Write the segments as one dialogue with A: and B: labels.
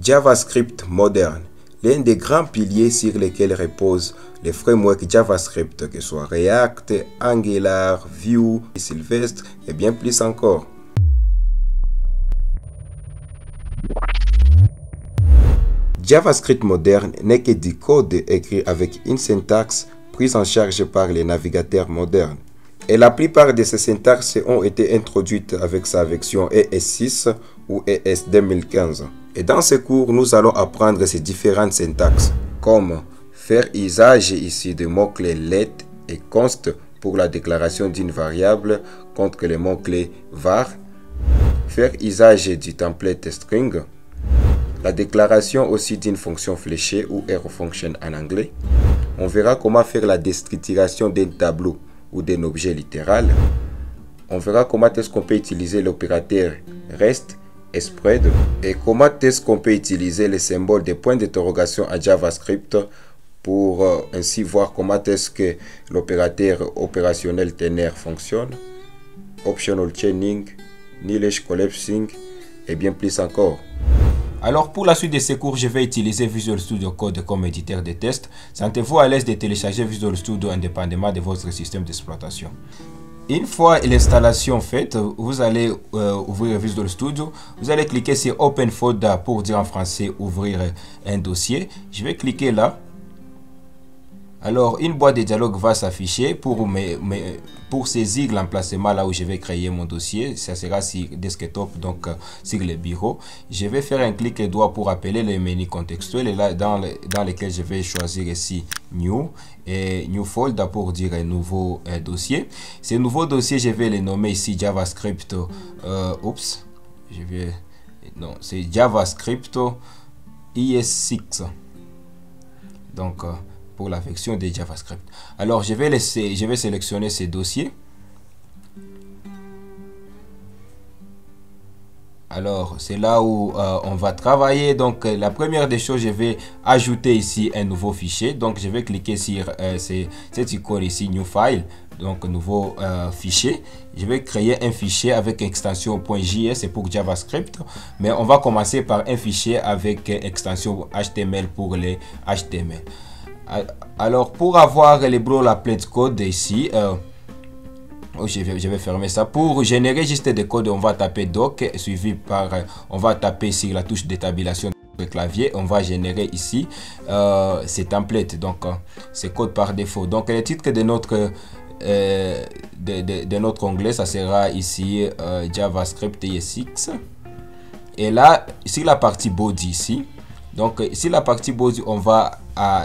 A: JavaScript moderne, l'un des grands piliers sur lesquels reposent les frameworks JavaScript, que ce soit React, Angular, Vue, Sylvestre et bien plus encore. JavaScript moderne n'est que du code écrit avec une syntaxe prise en charge par les navigateurs modernes. Et la plupart de ces syntaxes ont été introduites avec sa version ES6 ou ES 2015. Et dans ce cours, nous allons apprendre ces différentes syntaxes, comme faire usage ici de mots-clés let et const pour la déclaration d'une variable contre les mots-clés var, faire usage du template string, la déclaration aussi d'une fonction fléchée ou arrow function en anglais. On verra comment faire la déstructuration d'un tableau ou d'un objet littéral. On verra comment est-ce qu'on peut utiliser l'opérateur rest et spread et comment est-ce qu'on peut utiliser les symboles de points d'interrogation à JavaScript pour ainsi voir comment est-ce que l'opérateur opérationnel tenaire fonctionne, optional chaining, nilage collapsing et bien plus encore. Alors pour la suite de ces cours, je vais utiliser Visual Studio Code comme éditeur de test. Sentez-vous à l'aise de télécharger Visual Studio indépendamment de votre système d'exploitation. Une fois l'installation faite, vous allez ouvrir Visual Studio. Vous allez cliquer sur Open Folder pour dire en français ouvrir un dossier. Je vais cliquer là. Alors, une boîte de dialogue va s'afficher pour saisir l'emplacement là où je vais créer mon dossier. Ça sera sur desktop, donc sur le bureau. Je vais faire un clic droit pour appeler le menu contextuel et là dans lequel je vais choisir ici New et New Folder pour dire un nouveau dossier. Ce nouveau dossier, je vais le nommer ici JavaScript. C'est JavaScript ES6. Donc pour la version de JavaScript. Alors je vais sélectionner ces dossiers. Alors c'est là où on va travailler. Donc la première des choses, je vais ajouter ici un nouveau fichier. Donc je vais cliquer sur cette icône ici, New File. Donc nouveau fichier. Je vais créer un fichier avec extension .js, c'est pour JavaScript. Mais on va commencer par un fichier avec extension HTML pour les HTML. Alors pour avoir les boilerplate code ici, je vais fermer ça. Pour générer juste des codes, on va taper doc suivi par on va taper sur la touche de tabulation de clavier. On va générer ici ces templates, donc ces codes par défaut. Donc le titre de notre onglet, ça sera ici JavaScript ES6. Et là, sur la partie body ici, donc ici la partie body, on va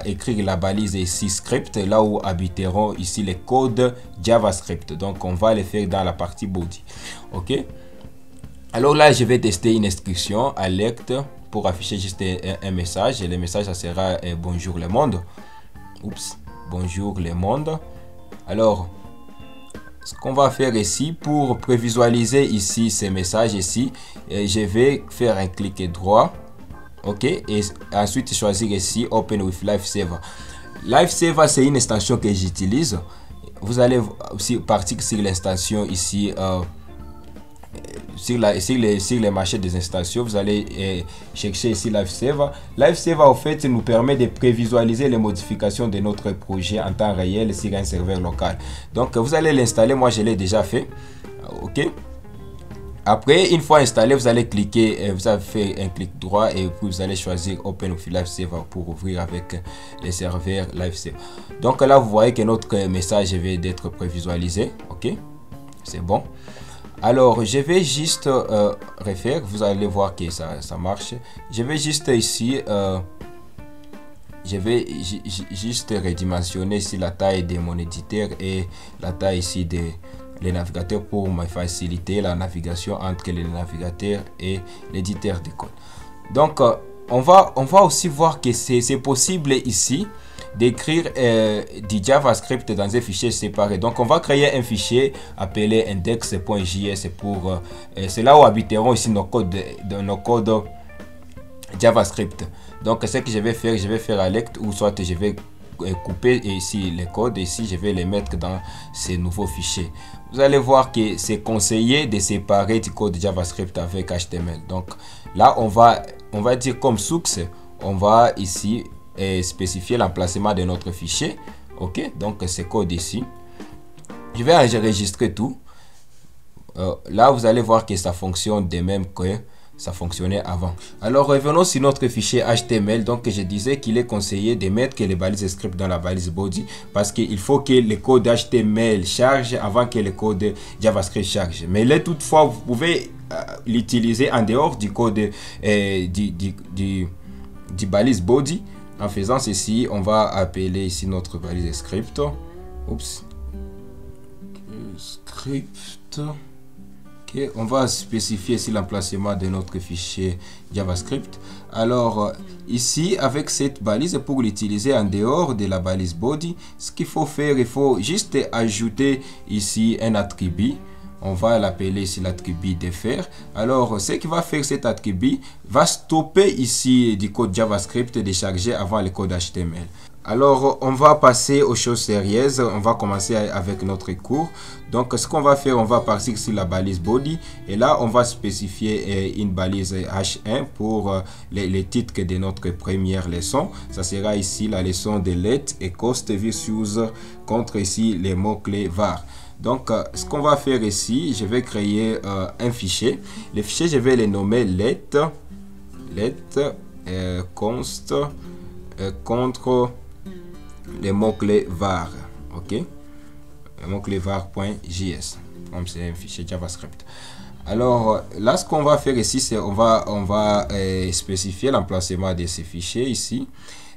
A: écrire la balise ici script, là où habiteront ici les codes JavaScript. Donc on va les faire dans la partie body. Ok. Alors là, je vais tester une instruction alert pour afficher juste un message. Et le message, ça sera bonjour le monde. Oups, bonjour le monde. Alors ce qu'on va faire ici pour prévisualiser ici ces messages ici, je vais faire un clic droit. Ok, et ensuite choisir ici Open with Lifesaver. Lifesaver, c'est une extension que j'utilise. Vous allez aussi partir sur l'extension ici sur les marchés des extensions. Vous allez chercher ici Lifesaver. Lifesaver en fait nous permet de prévisualiser les modifications de notre projet en temps réel sur un serveur local. Donc vous allez l'installer. Moi je l'ai déjà fait. Ok. Après, une fois installé, vous allez cliquer, vous avez fait un clic droit et puis vous allez choisir Open with Lifesaver pour ouvrir avec les serveurs Lifesaver. Donc là, vous voyez que notre message vient d'être prévisualisé. Ok, c'est bon. Alors, je vais juste refaire. Vous allez voir que ça marche. Je vais juste ici, je vais juste redimensionner ici la taille de mon éditeur et la taille ici les navigateurs pour me faciliter la navigation entre les navigateurs et l'éditeur de code. Donc on va aussi voir que c'est possible ici d'écrire du JavaScript dans un fichier séparé. Donc on va créer un fichier appelé index.js pour c'est là où habiteront ici nos codes JavaScript. Donc ce que je vais faire alert, ou soit je vais couper ici les codes, ici je vais les mettre dans ces nouveaux fichiers. Vous allez voir que c'est conseillé de séparer du code JavaScript avec HTML. Donc là on va
B: on va dire comme source, on va ici spécifier l'emplacement de notre fichier. Ok, donc ce code ici, je vais enregistrer tout. Là vous allez voir que ça fonctionne de même que ça fonctionnait avant. Alors revenons sur notre fichier HTML. Donc je disais qu'il est conseillé de mettre que les balises script dans la balise body, parce qu'il faut que le code HTML charge avant que le code JavaScript charge. Mais là toutefois vous pouvez l'utiliser en dehors du code du balise body. En faisant ceci, on va appeler ici notre balise script. Oups. Script. Okay. On va spécifier ici l'emplacement de notre fichier JavaScript. Alors ici avec cette balise, pour l'utiliser en dehors de la balise body, ce qu'il faut faire, il faut juste ajouter ici un attribut. On va l'appeler ici l'attribut de faire. Alors ce qui va faire cet attribut va stopper ici du code JavaScript déchargé avant le code HTML. Alors on va passer aux choses sérieuses. On va commencer avec notre cours. Donc ce qu'on va faire, on va partir sur la balise body, et là on va spécifier une balise H1 pour les titres de notre première leçon. Ça sera ici la leçon de let et cost versus contre ici les mots-clés var. Donc ce qu'on va faire ici, je vais créer un fichier. Le fichier, je vais le nommer let const contre les mots-clés var. Ok, le mot-clé var.js, comme c'est un fichier JavaScript. Alors là ce qu'on va faire ici, c'est on va spécifier l'emplacement de ces fichiers ici.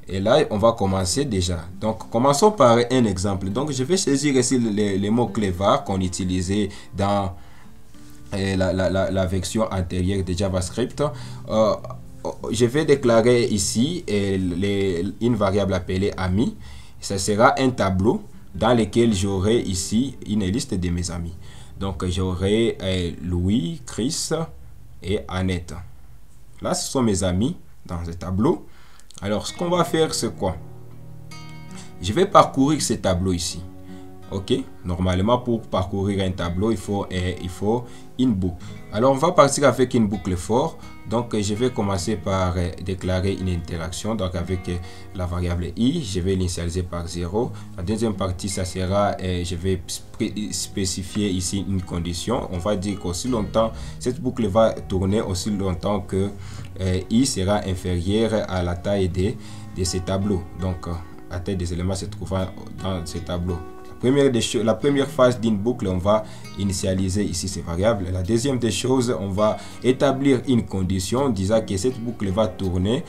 B: Et là on va commencer déjà. Donc commençons par un exemple. Donc je vais saisir ici les mots-clés var qu'on utilisait dans la version antérieure de JavaScript. Je vais déclarer ici une variable appelée ami. Ça sera un tableau dans lequel j'aurai ici une liste de mes amis. Donc j'aurai Louis, Chris et Annette. Là ce sont mes amis dans ce tableau. Alors ce qu'on va faire, c'est quoi? Je vais parcourir ce tableau ici. Ok, normalement pour parcourir un tableau il faut une boucle. Alors on va partir avec une boucle for. Donc je vais commencer par déclarer une interaction, donc avec la variable i, je vais l'initialiser par 0. La deuxième partie, ça sera je vais spécifier ici une condition. On va dire qu'aussi longtemps cette boucle va tourner, aussi longtemps que i sera inférieur à la taille de ce tableau, donc la taille des éléments se trouvant dans ce tableau. La première phase d'une boucle, on va initialiser ici ces variables. La deuxième des choses, on va établir une condition disant que cette boucle va tourner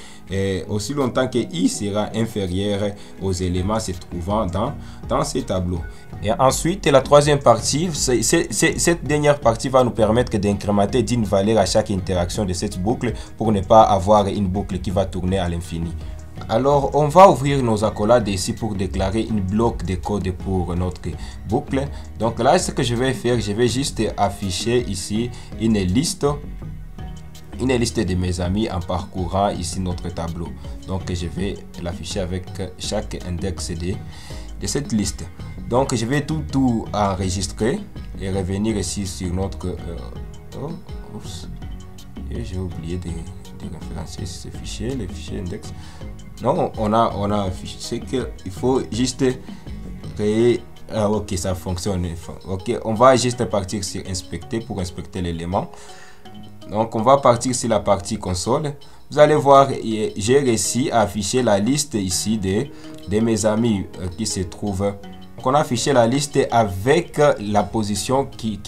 B: aussi longtemps que i sera inférieur aux éléments se trouvant dans ces tableaux. Et ensuite, la troisième partie, cette dernière partie va nous permettre d'incrémenter d'une valeur à chaque interaction de cette boucle pour ne pas avoir une boucle qui va tourner à l'infini. Alors on va ouvrir nos accolades ici pour déclarer une bloc de code pour notre boucle. Donc là ce que je vais faire, je vais juste afficher ici une liste de mes amis en parcourant ici notre tableau. Donc je vais l'afficher avec chaque index de cette liste. Donc je vais tout enregistrer et revenir ici sur notre et j'ai oublié de référencer ce fichier, le fichier index. Non, on a affiché, c'est que il faut juste créer. Ok, ça fonctionne. Ok, on va juste partir sur inspecter pour inspecter l'élément. Donc on va partir sur la partie console. Vous allez voir, j'ai réussi à afficher la liste ici de mes amis qui se trouvent. Donc on a affiché la liste avec la position qui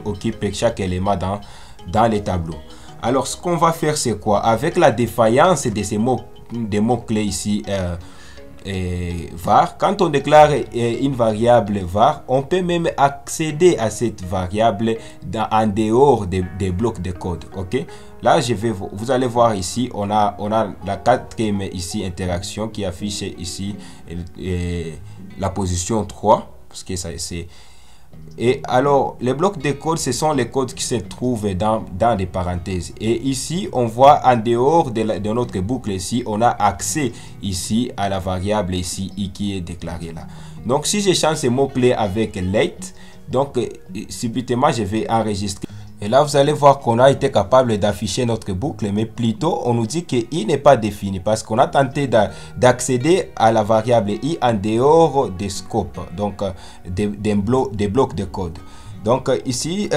B: occupe chaque élément dans les tableaux. Alors ce qu'on va faire, c'est quoi? Avec la défaillance de ces mots-clés ici var, quand on déclare une variable var, on peut même accéder à cette variable en dehors des blocs de code. Ok, là vous allez voir ici, on a la quatrième ici interaction qui affiche ici la position 3, parce que ça c'est. Et alors les blocs de code, ce sont les codes qui se trouvent dans des parenthèses, et ici on voit en dehors de notre boucle ici, on a accès ici à la variable ici i qui est déclarée là. Donc si je change ce mot clé avec let, donc subitement je vais enregistrer. Et là, vous allez voir qu'on a été capable d'afficher notre boucle, mais plutôt, on nous dit que i n'est pas défini parce qu'on a tenté d'accéder à la variable i en dehors des scopes, donc des blocs de code. Donc ici,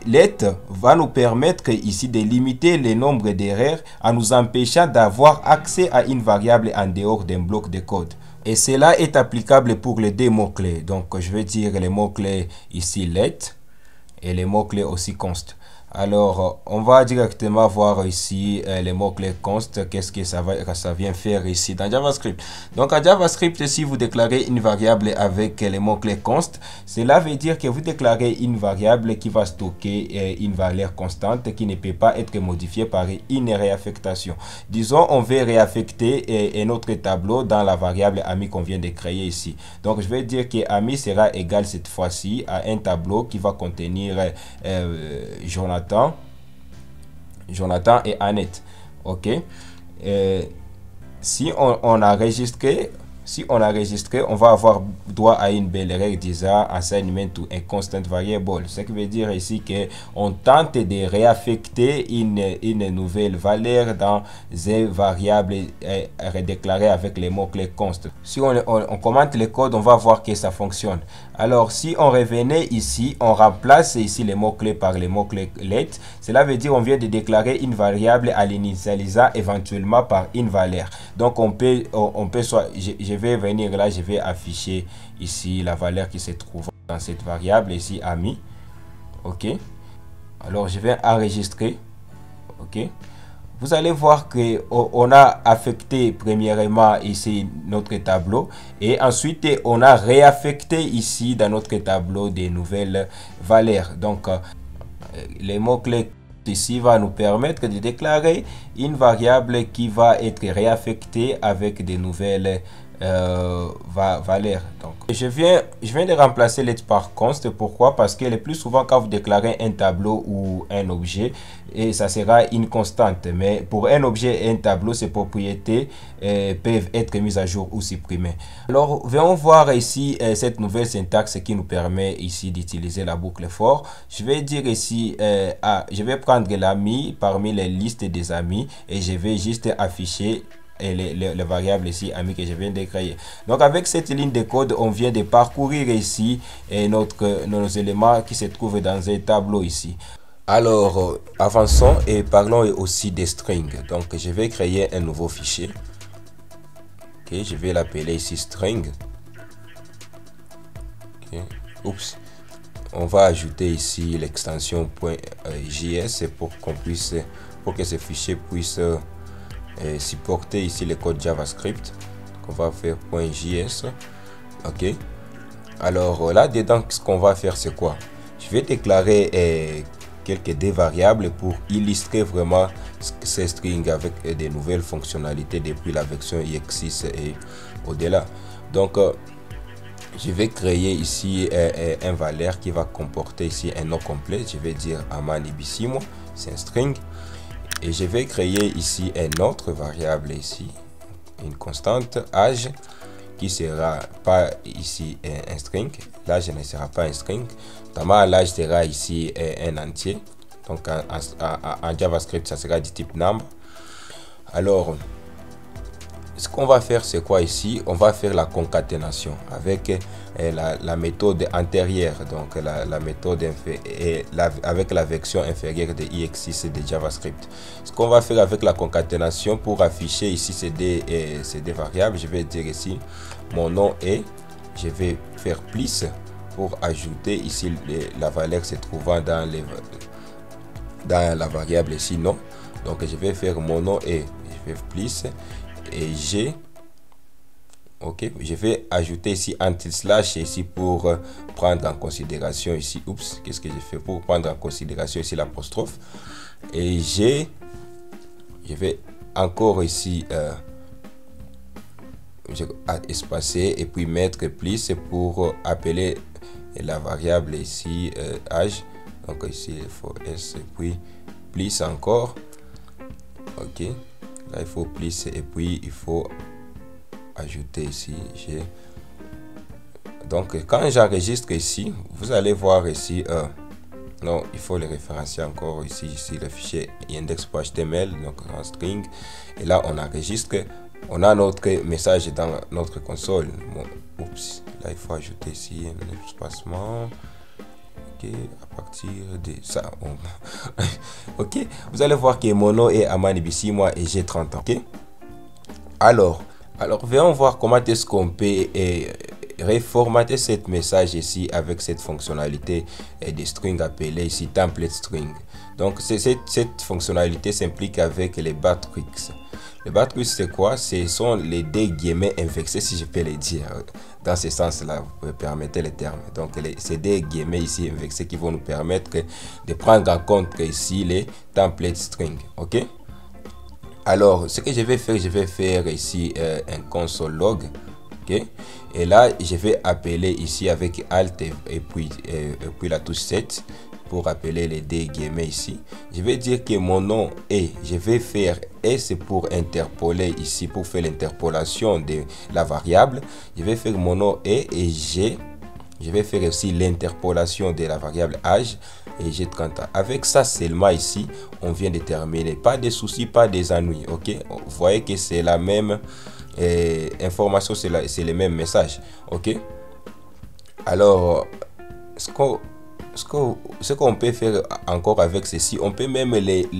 B: let va nous permettre ici de limiter le nombre d'erreurs en nous empêchant d'avoir accès à une variable en dehors d'un bloc de code. Et cela est applicable pour les deux mots-clés. Donc je vais dire les mots-clés ici let et les mots-clés aussi const. Alors, on va directement voir ici les mots-clés const, qu'est-ce que ça vient faire ici dans JavaScript. Donc, en JavaScript, si vous déclarez une variable avec les mots-clés const, cela veut dire que vous déclarez une variable qui va stocker une valeur constante qui ne peut pas être modifiée par une réaffectation. Disons, on veut réaffecter un autre tableau dans la variable ami qu'on vient de créer ici. Donc, je vais dire que ami sera égal cette fois-ci à un tableau qui va contenir Jonathan et Annette. Ok. Si on a enregistré, on va avoir droit à une belle règle disant assignment to a constant variable. Ce qui veut dire ici que on tente de réaffecter une nouvelle valeur dans une variable redéclarée avec les mots-clés const. Si on commente le code, on va voir que ça fonctionne. Alors, si on revenait ici, on remplace ici les mots-clés par les mots-clés let. Cela veut dire on vient de déclarer une variable à l'initialisant éventuellement par une valeur. Donc, on peut soit, je vais venir là, je vais afficher ici la valeur qui se trouve dans cette variable ici, ami. Ok. Alors, je vais enregistrer. Ok. Vous allez voir que on a affecté premièrement ici notre tableau et ensuite on a réaffecté ici dans notre tableau des nouvelles valeurs. Donc les mots-clés ici va nous permettre de déclarer une variable qui va être réaffectée avec des nouvelles valeurs. Donc je viens de remplacer let par const. Pourquoi? Parce que le plus souvent quand vous déclarez un tableau ou un objet, et ça sera une constante, mais pour un objet et un tableau, ses propriétés peuvent être mises à jour ou supprimées. Alors venons voir ici cette nouvelle syntaxe qui nous permet ici d'utiliser la boucle for. Je vais dire ici je vais prendre l'ami parmi les listes des amis et je vais juste afficher et les variables ici ami que je viens de créer. Donc avec cette ligne de code, on vient de parcourir ici nos éléments qui se trouvent dans un tableau ici. Alors avançons et parlons aussi des strings. Donc je vais créer un nouveau fichier. Ok, je vais l'appeler ici string. Okay. Oups. On va ajouter ici l'extension .js pour que ce fichier puisse supporter ici le code JavaScript. Donc on va faire .js. Ok. Alors là dedans, ce qu'on va faire c'est quoi? Je vais déclarer quelques variables pour illustrer vraiment ces strings avec des nouvelles fonctionnalités depuis la version EX6 et au-delà. Donc je vais créer ici un valeur qui va comporter ici un nom complet. Je vais dire Aman Ibissimo, c'est un string. Et je vais créer ici une autre variable ici, une constante âge qui sera pas ici un string. L'âge ne sera pas un string. Notamment l'âge sera ici un entier. Donc en JavaScript ça sera du type number. Alors ce qu'on va faire c'est quoi ici? On va faire la concaténation avec la méthode antérieure, donc la méthode avec la version inférieure de EX6 de JavaScript. Ce qu'on va faire avec la concaténation pour afficher ici ces deux variables, je vais dire ici mon nom est, je vais faire plus pour ajouter ici la valeur se trouvant dans la variable ici nom. Donc je vais faire mon nom est, je vais plus et j'ai ok, je vais ajouter ici anti-slash ici pour prendre en considération ici, oups, qu'est-ce que j'ai fait pour prendre en considération ici l'apostrophe, et je vais encore ici espacer et puis mettre plus pour appeler la variable ici âge. Donc ici il faut s et puis plus encore. Ok, là il faut plus et puis il faut ajouter ici g. Donc quand j'enregistre ici, vous allez voir ici Non, il faut les référencier encore ici le fichier index.html, donc en string. Et là, on enregistre. On a notre message dans notre console. Bon, oups, là, il faut ajouter ici un espacement. Ok, à partir de ça. Ok, vous allez voir que mon nom est Amani 6 mois et j'ai 30 ans. Ok, alors venons voir comment est-ce qu'on peut reformater cette message ici avec cette fonctionnalité de string appelée ici template string. Donc cette fonctionnalité s'implique avec les batrix. Les batrix, c'est quoi? Ce sont les deux guillemets indexés, si je peux les dire dans ce sens là, vous pouvez permettre les termes. Donc ces deux guillemets ici indexés qui vont nous permettre de prendre en compte ici les template string. Ok, alors ce que je vais faire ici un console log. Okay. Et là, je vais appeler ici avec Alt et puis la touche 7 pour appeler les deux guillemets ici. Je vais dire que mon nom est, je vais faire S pour interpoler ici, pour faire l'interpolation de la variable. Je vais faire mon nom est et G. Je vais faire aussi l'interpolation de la variable âge et j'ai 30 ans. Avec ça seulement ici, on vient de terminer. Pas de soucis, pas des ennuis. Ok, vous voyez que c'est la même information, c'est le même message. Ok, alors ce qu'on peut faire encore avec ceci, on peut même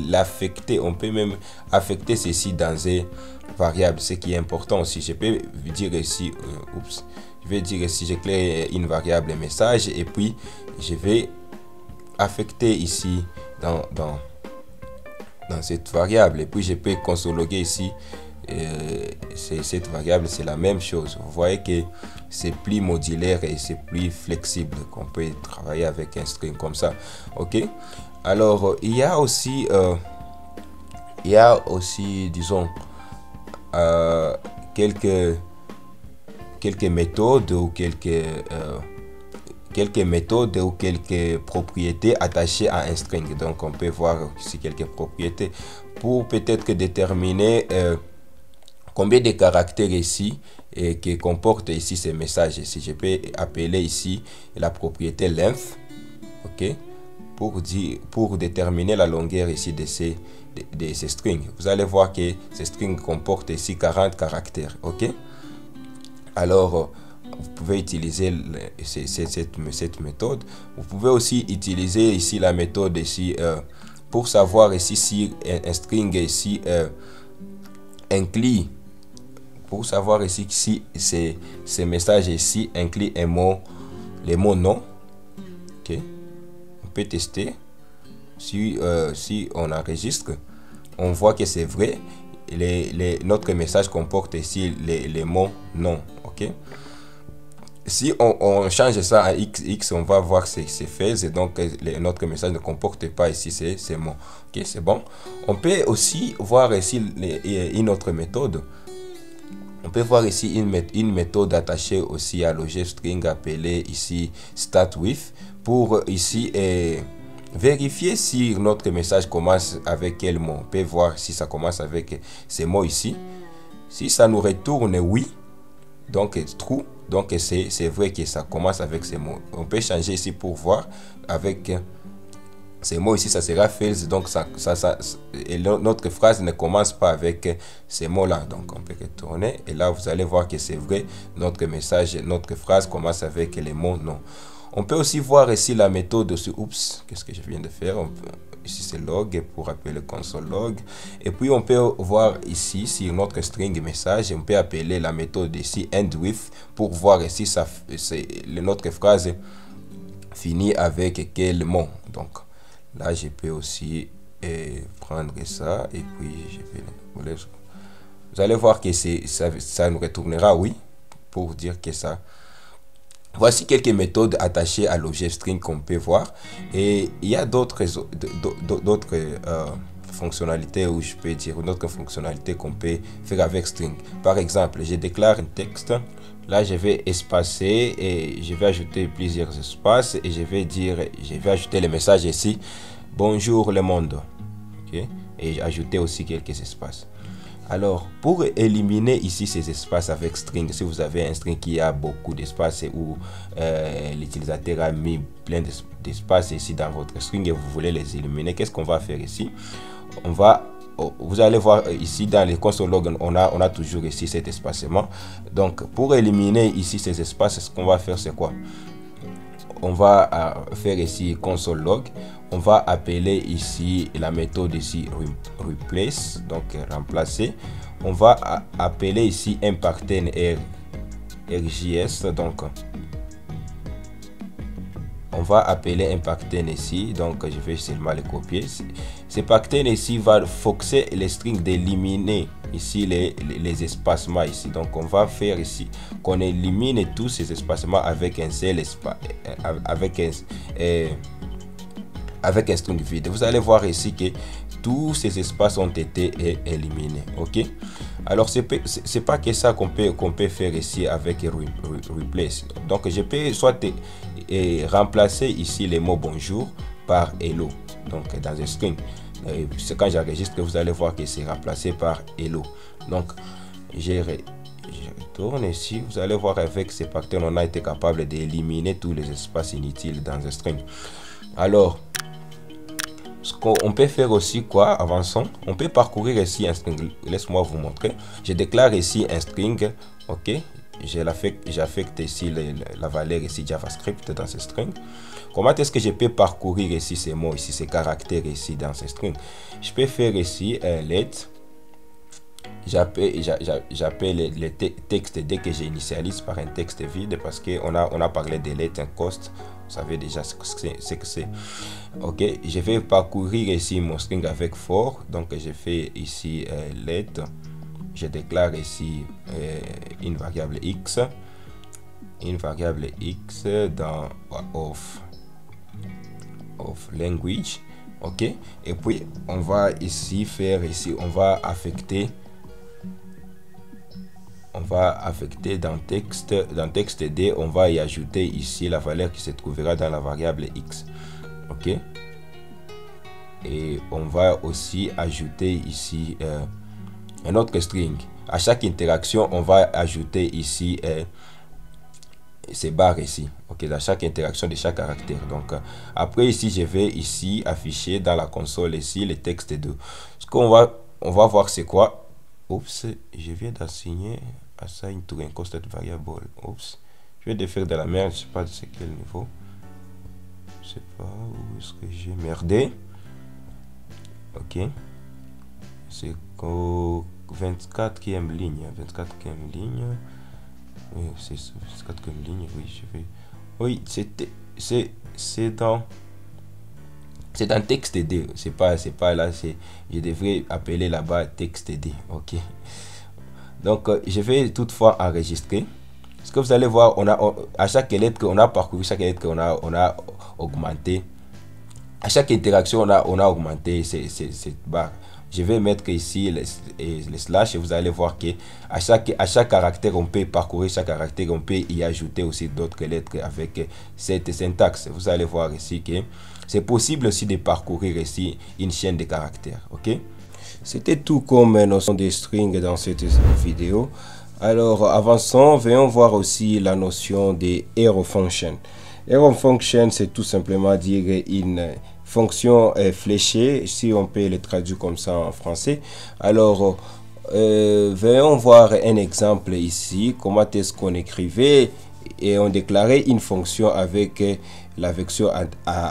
B: l'affecter, on peut même affecter ceci dans une variable, ce qui est important aussi. Je peux dire ici oups, je vais dire ici je crée une variable message et puis je vais affecter ici dans cette variable et puis je peux consologuer ici cette variable. C'est la même chose. Vous voyez que c'est plus modulaire et c'est plus flexible, qu'on peut travailler avec un string comme ça. Ok, alors il y a aussi disons quelques méthodes ou quelques propriétés attachées à un string. Donc on peut voir ici quelques propriétés pour peut-être déterminer combien de caractères ici et qui comporte ici ces messages ici. Je peux appeler ici la propriété length, ok, pour déterminer la longueur ici de ces strings. Vous allez voir que ces strings comportent ici 40 caractères. Ok, alors vous pouvez utiliser cette méthode. Vous pouvez aussi utiliser ici la méthode ici pour savoir ici si un string ici inclut, pour savoir ici si ces messages ici incluent les mots non. Ok, on peut tester. Si on enregistre, on voit que c'est vrai. Notre message comporte ici les mots non. Ok, si on change ça à x, on va voir c'est fait, et donc notre message ne comporte pas ici ces mots. Ok, c'est bon. On peut aussi voir ici une autre méthode. On peut voir ici une méthode attachée aussi à l'objet string appelée ici startWith pour ici vérifier si notre message commence avec quel mot. On peut voir si ça commence avec ces mots ici. Si ça nous retourne oui, donc true, donc c'est vrai que ça commence avec ces mots. On peut changer ici pour voir avec ces mots ici, ça sera false, donc et notre phrase ne commence pas avec ces mots là. Donc on peut retourner et là vous allez voir que c'est vrai, notre message, notre phrase commence avec les mots non. On peut aussi voir ici la méthode aussi. Oups, qu'est-ce que je viens de faire? Ici c'est log pour appeler console log. Et puis on peut voir ici sur notre string message, on peut appeler la méthode ici endWith pour voir ici notre phrase finit avec quel mot. Donc là je peux aussi prendre ça et puis je vais, vous allez voir que ça nous retournera oui pour dire que ça. Voici quelques méthodes attachées à l'objet string qu'on peut voir, et il y a d'autres fonctionnalités, ou je peux dire d'autres fonctionnalités qu'on peut faire avec string. Par exemple, je déclare un texte, là je vais espacer et je vais ajouter plusieurs espaces et je vais ajouter le message ici bonjour le monde. Okay? Et ajouter aussi quelques espaces. Alors, pour éliminer ici ces espaces avec string, si vous avez un string qui a beaucoup d'espace où l'utilisateur a mis plein d'espace ici dans votre string et vous voulez les éliminer, qu'est-ce qu'on va faire ici? Vous allez voir ici dans les console log, on a toujours ici cet espacement. Donc, pour éliminer ici ces espaces, ce qu'on va faire, c'est quoi? On va faire ici console log. On va appeler ici la méthode ici replace, donc remplacer. On va appeler ici un partenaire RJS, donc on va appeler un partenaire ici, donc je vais seulement le copier. Ce partenaire ici va forcer les strings d'éliminer ici les espacements ici. Donc on va faire ici qu'on élimine tous ces espacements avec un seul espace, avec un string vide. Vous allez voir ici que tous ces espaces ont été éliminés. Ok, alors c'est pas que ça qu'on peut faire ici avec replace. Donc je peux soit remplacer ici les mots bonjour par hello, donc dans un string. C'est quand j'enregistre que vous allez voir que c'est remplacé par hello. Donc je retourne ici, vous allez voir avec ces partenaires on a été capable d'éliminer tous les espaces inutiles dans un string. Alors ce qu'on peut faire aussi, quoi, avançons, on peut parcourir ici un string. Laisse-moi vous montrer. Je déclare ici un string, ok, j'affecte ici la valeur ici JavaScript dans ce string. Comment est-ce que je peux parcourir ici ces mots, ici ces caractères ici dans ce string? Je peux faire ici un let. J'appelle le texte dès que j'initialise par un texte vide parce qu'on a parlé de let un cost. Vous savez déjà ce que c'est. Ok, je vais parcourir ici mon string avec for. Donc je fais ici let. Je déclare ici une variable x dans of language. Ok, et puis on va ici faire ici, on va affecter dans texte D, on va y ajouter ici la valeur qui se trouvera dans la variable x. Ok, et on va aussi ajouter ici un autre string. À chaque interaction on va ajouter ici ces barres ici. Ok, dans chaque interaction de chaque caractère. Donc après ici je vais ici afficher dans la console ici le texte de ce qu'on va voir c'est quoi. Oups, je viens d'assigner assign to un constant variable. Oups, je viens de faire de la merde, je sais pas de quel niveau. Je sais pas où est-ce que j'ai merdé. Ok, c'est qu'au 24e ligne. 24e ligne. Oui, c'est 24e ligne. Oui, je vais. Oui, c'est dans texte D. C'est pas là. Je devrais appeler là-bas texte D. Ok. Donc je vais toutefois enregistrer. Ce que vous allez voir, à chaque lettre qu'on a parcouru, chaque lettre qu'on a augmenté. À chaque interaction, on a augmenté cette barre. Je vais mettre ici les slash et vous allez voir que à chaque caractère, on peut parcourir chaque caractère, on peut y ajouter aussi d'autres lettres avec cette syntaxe. Vous allez voir ici que c'est possible aussi de parcourir ici une chaîne de caractères. Ok, c'était tout comme notion de string dans cette vidéo. Alors avançons, venons voir aussi la notion de arrow function. Arrow function, c'est tout simplement dire une fonction fléchée, si on peut le traduire comme ça en français. Alors venons voir un exemple ici. Comment est-ce qu'on écrivait et on déclarait une fonction avec la version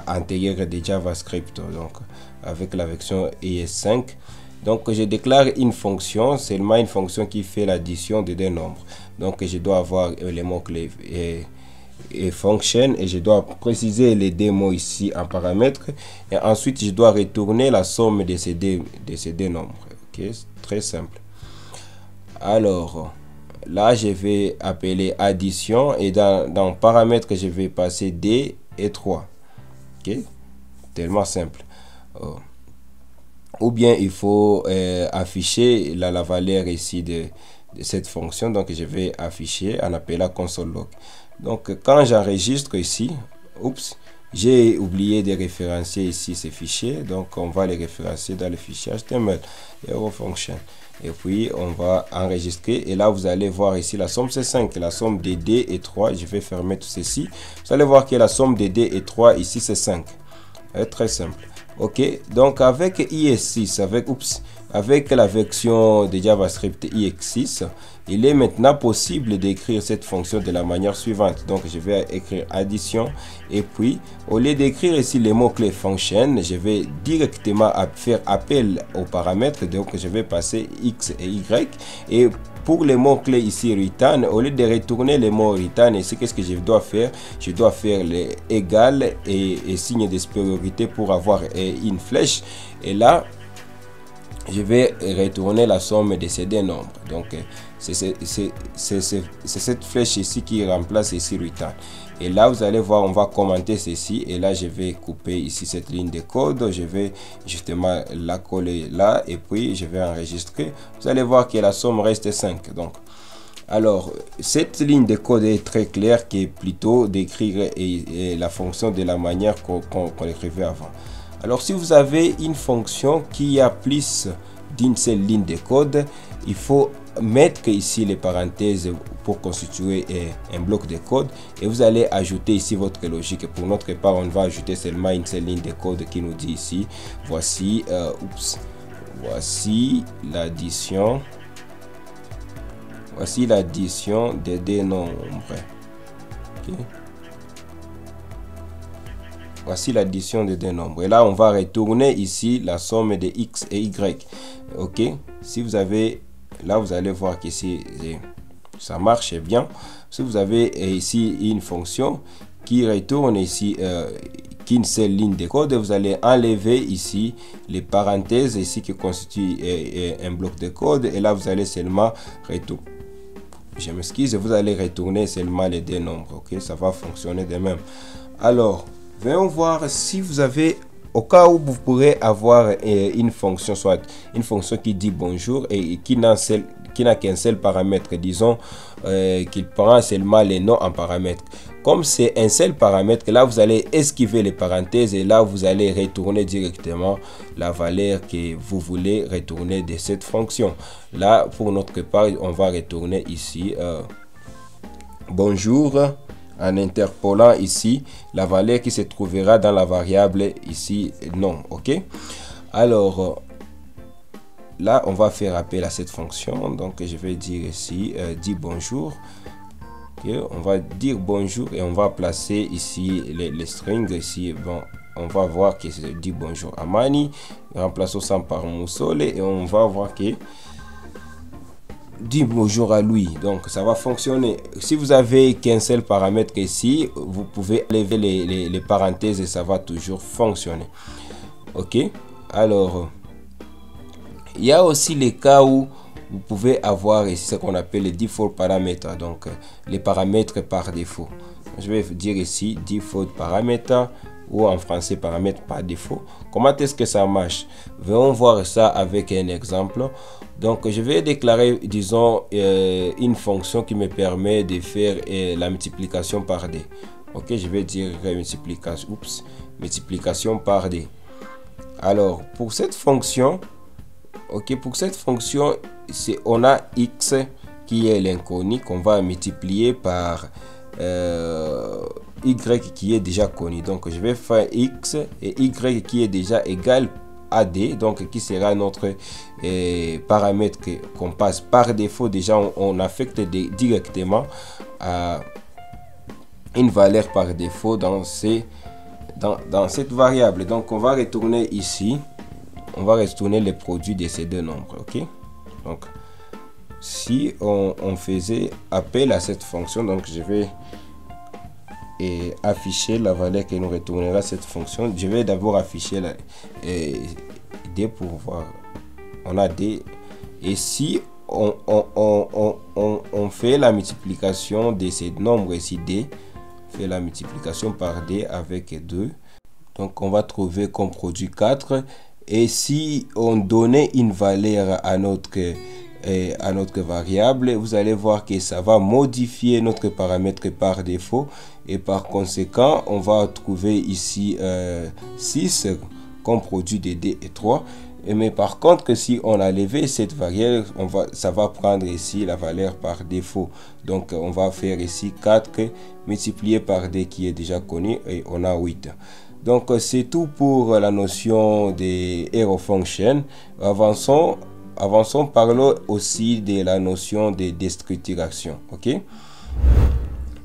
B: antérieure de JavaScript, donc avec la version ES5. Donc je déclare une fonction, seulement une fonction qui fait l'addition de deux nombres. Donc je dois avoir les mots clés et function, et je dois préciser les deux mots ici en paramètres, et ensuite je dois retourner la somme de ces deux nombres. Ok, très simple. Alors là je vais appeler addition, et dans paramètres je vais passer D et 3. Ok, tellement simple. Ou bien il faut afficher la valeur ici de cette fonction. Donc je vais afficher en appelant console log. Donc quand j'enregistre ici, oups, j'ai oublié de référencier ici ces fichiers. Donc on va les référencer dans le fichier HTML arrow function. et puis on va enregistrer. Et là vous allez voir ici la somme c'est 5, la somme de D est 3. Je vais fermer tout ceci. Vous allez voir que la somme de D est 3, ici c'est 5. Très simple. Ok, donc avec IS6, avec la version de JavaScript IX6, il est maintenant possible d'écrire cette fonction de la manière suivante. Donc je vais écrire addition, et puis au lieu d'écrire ici les mots-clés function, je vais directement faire appel aux paramètres. Donc je vais passer X et Y, et pour les mots-clés ici return, au lieu de retourner les mots return ici, qu'est-ce que je dois faire? Je dois faire les égal et signe de supériorité pour avoir une flèche, et là je vais retourner la somme de ces deux nombres. Donc c'est cette flèche ici qui remplace ici return. Et là vous allez voir, on va commenter ceci, et là je vais couper ici cette ligne de code, je vais justement la coller là, et puis je vais enregistrer. Vous allez voir que la somme reste 5. Donc alors cette ligne de code est très claire, qui est plutôt d'écrire la fonction de la manière qu'on l'écrivait avant. Alors si vous avez une fonction qui a plus d'une seule ligne de code, il faut mettre ici les parenthèses pour constituer un bloc de code, et vous allez ajouter ici votre logique. Pour notre part, on va ajouter seulement une seule ligne de code qui nous dit ici, voici l'addition, de deux nombres. Okay. Voici l'addition de deux nombres. Et là, on va retourner ici la somme de X et Y. Ok. Si vous avez, là, vous allez voir que ça marche bien. Si vous avez ici une fonction qui retourne ici qu'une seule ligne de code, vous allez enlever ici les parenthèses ici qui constituent un bloc de code. Et là, vous allez seulement retourner. Je m'excuse, vous allez retourner seulement les deux nombres. Ok. Ça va fonctionner de même. Alors, voyons voir si vous avez, au cas où vous pourrez avoir une fonction, soit une fonction qui dit bonjour et qui n'a qu'un seul paramètre, disons qu'il prend seulement les noms en paramètre. Comme c'est un seul paramètre, là vous allez esquiver les parenthèses, et là vous allez retourner directement la valeur que vous voulez retourner de cette fonction. Là pour notre part, on va retourner ici bonjour, en interpolant ici la valeur qui se trouvera dans la variable ici non. Ok, alors là on va faire appel à cette fonction. Donc je vais dire ici dis bonjour. Okay, on va dire bonjour, et on va placer ici les strings ici. Bon, on va voir que c'est dit bonjour Amani, remplaçons ça par Moussole, et on va voir que dit bonjour à lui. Donc ça va fonctionner. Si vous avez qu'un seul paramètre ici, vous pouvez lever les parenthèses et ça va toujours fonctionner. Ok, alors il y a aussi les cas où vous pouvez avoir ici ce qu'on appelle les default paramètres, donc les paramètres par défaut. Je vais dire ici default paramètres, ou en français paramètres par défaut. Comment est-ce que ça marche? Venons voir ça avec un exemple. Donc je vais déclarer, disons, une fonction qui me permet de faire la multiplication par D. Ok, je vais dire multiplication par D. Alors pour cette fonction, on a X qui est l'inconnu qu'on va multiplier par Y qui est déjà connu. Donc je vais faire X et Y qui est déjà égal à D, donc qui sera notre paramètre qu'on passe par défaut. Déjà on affecte directement à une valeur par défaut dans cette variable. Donc on va retourner ici, on va retourner les produits de ces deux nombres. Ok, donc si on faisait appel à cette fonction, donc je vais afficher la valeur qui nous retournera cette fonction. Je vais d'abord afficher la D pour voir, on a D, et si on fait la multiplication de ces nombres ici, D fait la multiplication par D avec 2, donc on va trouver comme produit 4. Et si on donnait une valeur à notre variable, vous allez voir que ça va modifier notre paramètre par défaut, et par conséquent on va trouver ici 6 comme produit de D et 3. Mais par contre, que si on a levé cette variable, ça va prendre ici la valeur par défaut. Donc, on va faire ici 4 multiplié par d qui est déjà connu et on a 8. Donc, c'est tout pour la notion des arrow function. Avançons, parlons aussi de la notion de déstructuration. Ok?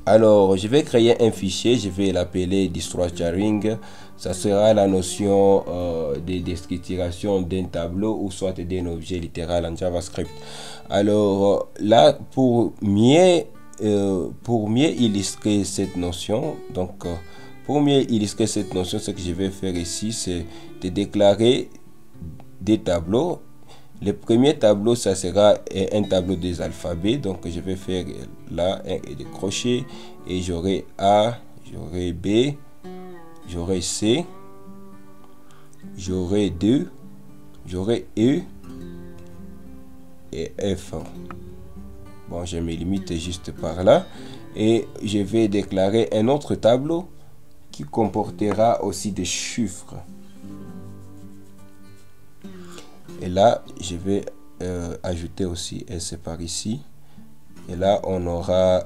B: Alors, je vais créer un fichier, je vais l'appeler destructuring. Ça sera la notion de déstructuration d'un tableau ou soit d'un objet littéral en JavaScript. Alors là, pour mieux illustrer cette notion, ce que je vais faire ici, c'est de déclarer des tableaux. Le premier tableau, ça sera un tableau des alphabets. Donc, je vais faire là des crochets et j'aurai A, j'aurai B, j'aurai C, j'aurai 2, j'aurai E et F. Bon, je me limite juste par là. Et je vais déclarer un autre tableau qui comportera aussi des chiffres. Et là, je vais ajouter aussi S par ici. Et là, on aura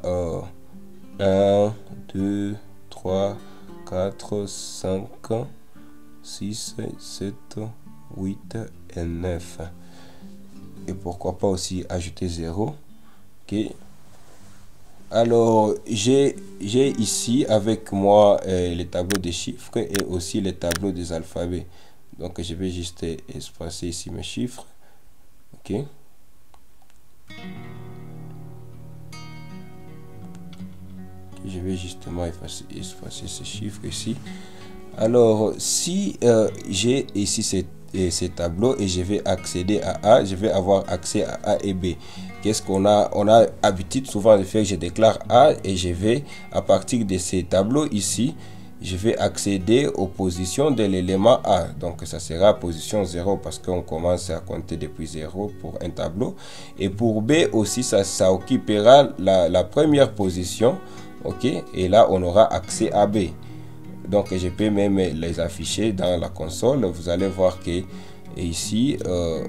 B: 1, 2, 3, 4, 5, 6, 7, 8 et 9. Et pourquoi pas aussi ajouter 0. Ok. Alors, j'ai ici avec moi les tableaux des chiffres et aussi les tableaux des alphabets. Donc, je vais juste espacer ici mes chiffres. Ok. Je vais justement espacer ces chiffres ici. Alors, si j'ai ici ces tableaux et je vais accéder à A, je vais avoir accès à A et B. Qu'est-ce qu'on a? On a l'habitude souvent de faire, je déclare A et je vais, à partir de ces tableaux ici, je vais accéder aux positions de l'élément A. Donc, ça sera position 0 parce qu'on commence à compter depuis 0 pour un tableau. Et pour B aussi, ça occupera la première position. Ok, et là, on aura accès à B. Donc, je peux même les afficher dans la console. Vous allez voir que ici, on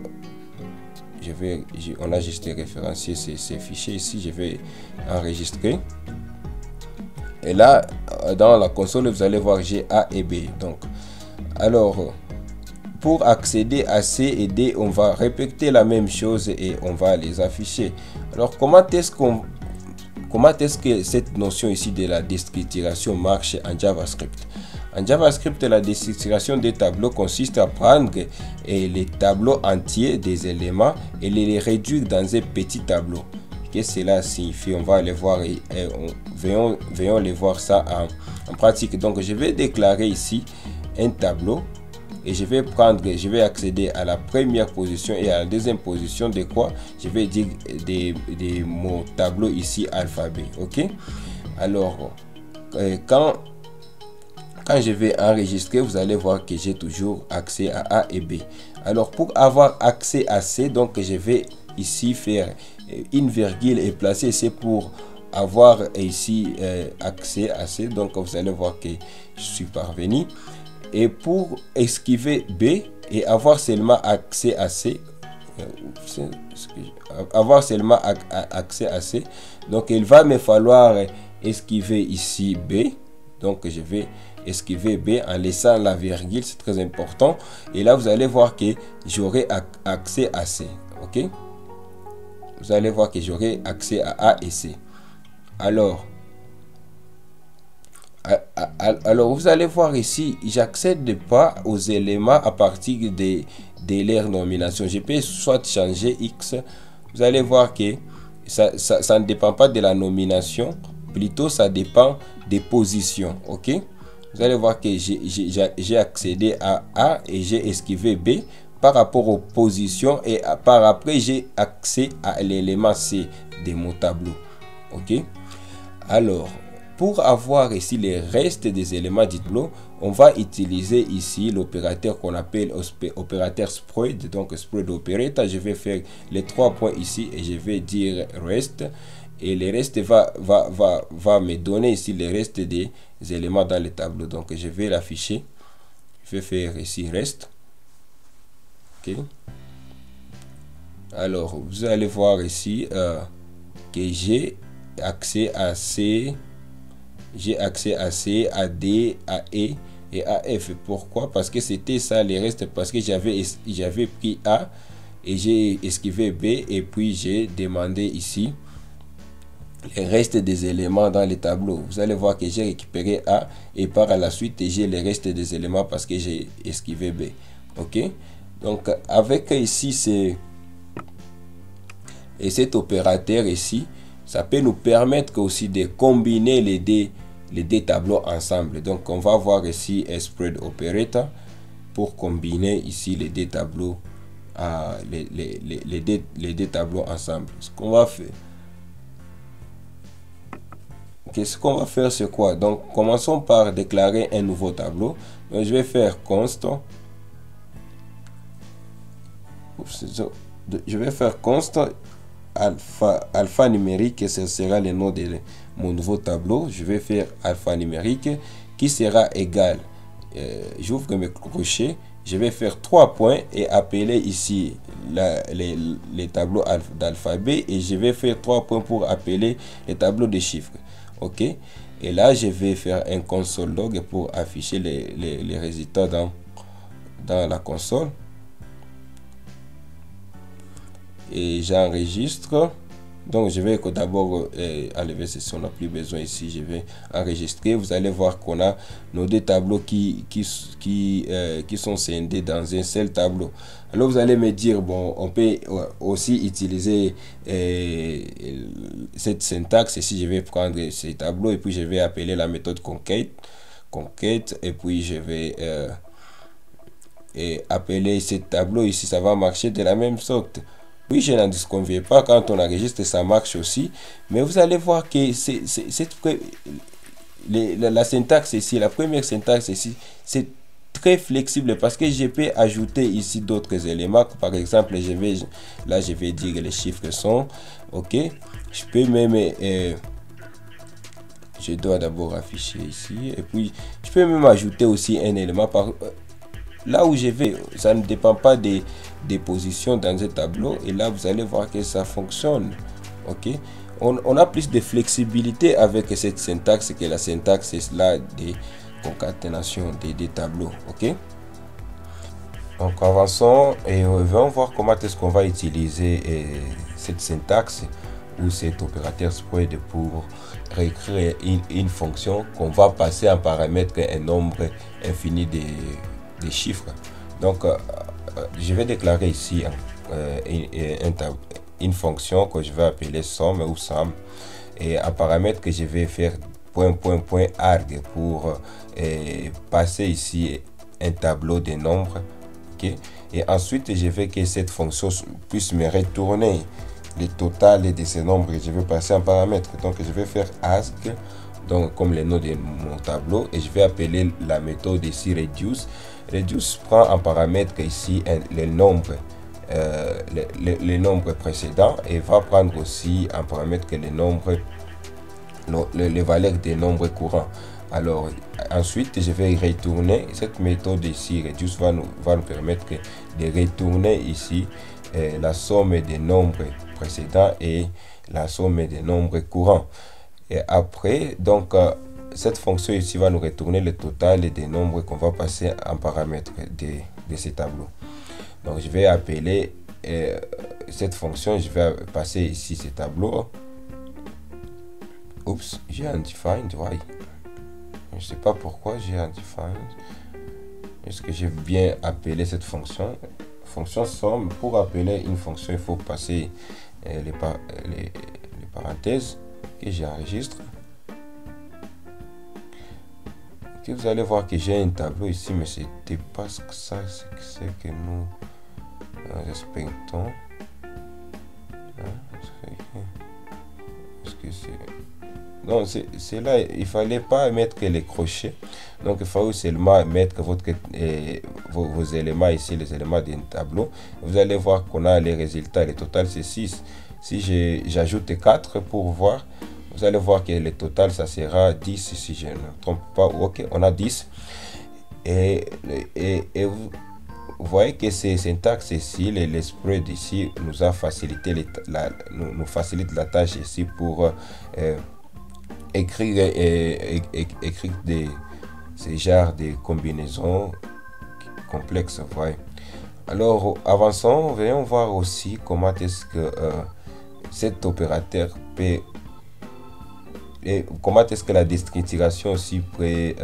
B: a juste référencié ces fichiers ici. Je vais enregistrer. Et là, dans la console, vous allez voir j'ai A et B. Donc, alors, pour accéder à C et D, on va répéter la même chose et on va les afficher. Alors, comment est-ce que cette notion ici de la déstructuration marche en JavaScript? En JavaScript, la déstructuration des tableaux consiste à prendre les tableaux entiers des éléments et les réduire dans un petit tableau. Qu'est-ce que cela signifie? On va aller voir et voyons les voir ça en pratique. Donc, je vais déclarer ici un tableau et je vais accéder à la première position et à la deuxième position de quoi? Je vais dire mon tableau ici alphabet. Ok. Alors, quand je vais enregistrer, vous allez voir que j'ai toujours accès à A et B. Alors, pour avoir accès à C, donc je vais ici faire une virgule et placer C pour avoir ici accès à C. Donc, vous allez voir que je suis parvenu. Et pour esquiver B et avoir seulement accès à C, donc il va me falloir esquiver ici B. Donc, je vais esquiver B en laissant la virgule, c'est très important. Et là, vous allez voir que j'aurai accès à C. Ok. Vous allez voir que j'aurai accès à A et C. Alors, vous allez voir ici, j'accède pas aux éléments à partir de leur nomination. Je peux soit changer X. Vous allez voir que ça ne dépend pas de la nomination, plutôt ça dépend des positions. Ok. Vous allez voir que j'ai accédé à A et j'ai esquivé B par rapport aux positions et par après j'ai accès à l'élément C de mon tableau. Ok. Alors, pour avoir ici les restes des éléments du tableau, on va utiliser ici l'opérateur qu'on appelle opérateur spread. Donc spread operator, je vais faire les 3 points ici et je vais dire rest. Et le reste va me donner ici les restes des éléments dans le tableau. Donc je vais l'afficher. Je vais faire ici reste. Ok. Alors, vous allez voir ici que j'ai accès à C, à D, à E et à F. Pourquoi? Parce que c'était ça les restes, parce que j'avais pris A et j'ai esquivé B et puis j'ai demandé ici les restes des éléments dans les tableaux. Vous allez voir que j'ai récupéré A et par la suite j'ai les restes des éléments parce que j'ai esquivé B. Ok, donc avec ici cet opérateur ici, ça peut nous permettre aussi de combiner les deux tableaux ensemble. Donc on va voir ici un spread operator pour combiner ici les deux tableaux, les deux tableaux ensemble. Ce qu'on va faire, ce qu'on va faire, c'est quoi? Donc commençons par déclarer un nouveau tableau. Donc, je vais faire const. Je vais faire const alpha numérique, et ce sera le nom de mon nouveau tableau. Je vais faire alpha numérique qui sera égal, j'ouvre mes crochets, je vais faire 3 points et appeler ici les tableaux d'alphabet, et je vais faire 3 points pour appeler les tableaux de chiffres. Ok, et là je vais faire un console log pour afficher les résultats dans la console. Et j'enregistre. Donc je vais d'abord enlever ceci, on n'a plus besoin ici. Je vais enregistrer. Vous allez voir qu'on a nos deux tableaux qui sont scindés dans un seul tableau. Alors vous allez me dire, bon, on peut aussi utiliser cette syntaxe. Ici je vais prendre ces tableaux et puis je vais appeler la méthode conquête, et puis je vais appeler ce tableau ici. Ça va marcher de la même sorte. Oui, je n'en disconviens pas, quand on enregistre, ça marche aussi. Mais vous allez voir que la syntaxe ici, la première syntaxe ici, c'est très flexible parce que je peux ajouter ici d'autres éléments. Par exemple, je vais dire les chiffres sont, ok. Je peux même, je dois d'abord afficher ici, et puis je peux même ajouter aussi un élément là où je vais. Ça ne dépend pas des positions dans un tableau, et là vous allez voir que ça fonctionne. Ok, on a plus de flexibilité avec cette syntaxe que la syntaxe là de concaténation des tableaux. Ok, donc avançons et allons voir comment est-ce qu'on va utiliser cette syntaxe ou cet opérateur spread pour réécrire une fonction qu'on va passer en paramètre un nombre infini des chiffres. Donc je vais déclarer ici une fonction que je vais appeler somme ou somme, et un paramètre que je vais faire .arg pour passer ici un tableau de nombres. Okay? Et ensuite je veux que cette fonction puisse me retourner le total de ces nombres que je vais passer en paramètre. Donc je vais faire ask, donc comme le nom de mon tableau, et je vais appeler la méthode ici reduce. Reduce prend en paramètre ici les nombres précédents, et va prendre aussi en paramètre que les valeurs des nombres courants. Alors ensuite je vais retourner cette méthode ici reduce va nous permettre de retourner ici la somme des nombres précédents et la somme des nombres courants. Et après, donc cette fonction ici va nous retourner le total des nombres qu'on va passer en paramètre de ces tableaux. Donc je vais appeler cette fonction, je vais passer ici ces tableaux. Oups, j'ai undefined, ouais. Je sais pas pourquoi j'ai undefined. Est-ce que j'ai bien appelé cette fonction? Fonction somme. Pour appeler une fonction, il faut passer les parenthèses que j'enregistre. Okay, vous allez voir que j'ai un tableau ici, mais c'était pas ça, c'est que nous respectons. Est-ce que c'est... Donc c'est là, il fallait pas mettre les crochets. Donc il faut seulement mettre vos éléments ici, les éléments d'un tableau. Vous allez voir qu'on a les résultats. Le total c'est 6. Si j'ajoute 4 pour voir, vous allez voir que le total ça sera 10 si je ne me trompe pas. Ok, on a 10. Et
A: vous voyez que ces syntaxes ici, les spreads ici, nous a facilité nous facilite la tâche ici pour écrire ces genres de combinaisons complexes. Vous voyez. Alors, avançons, voyons voir aussi comment est-ce que cet opérateur peut et comment est-ce que la déstructuration aussi peut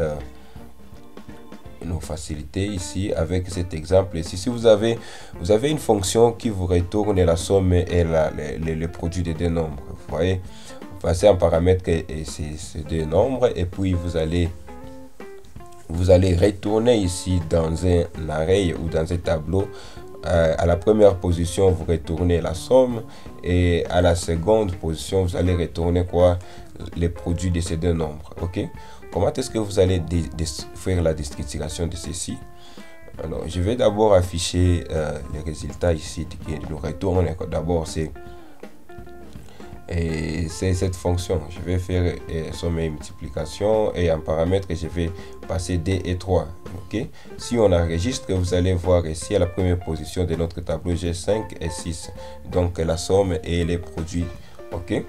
A: nous faciliter ici avec cet exemple ici. Si vous avez une fonction qui vous retourne la somme et le produit des deux nombres, vous voyez, vous passez un paramètre ces deux nombres et puis vous allez retourner ici dans un array ou dans un tableau. À la première position, vous retournez la somme et à la seconde position, vous allez retourner quoi? Les produits de ces deux nombres. Ok? Comment est-ce que vous allez faire la déstructuration de ceci? Alors, je vais d'abord afficher les résultats ici qui nous retournent. D'abord, c'est cette fonction. Je vais faire somme et multiplication et un paramètre, je vais passer D et 3. Ok? Si on enregistre, vous allez voir ici à la première position de notre tableau, j'ai 5 et 6. Donc, la somme et les produits. Ok?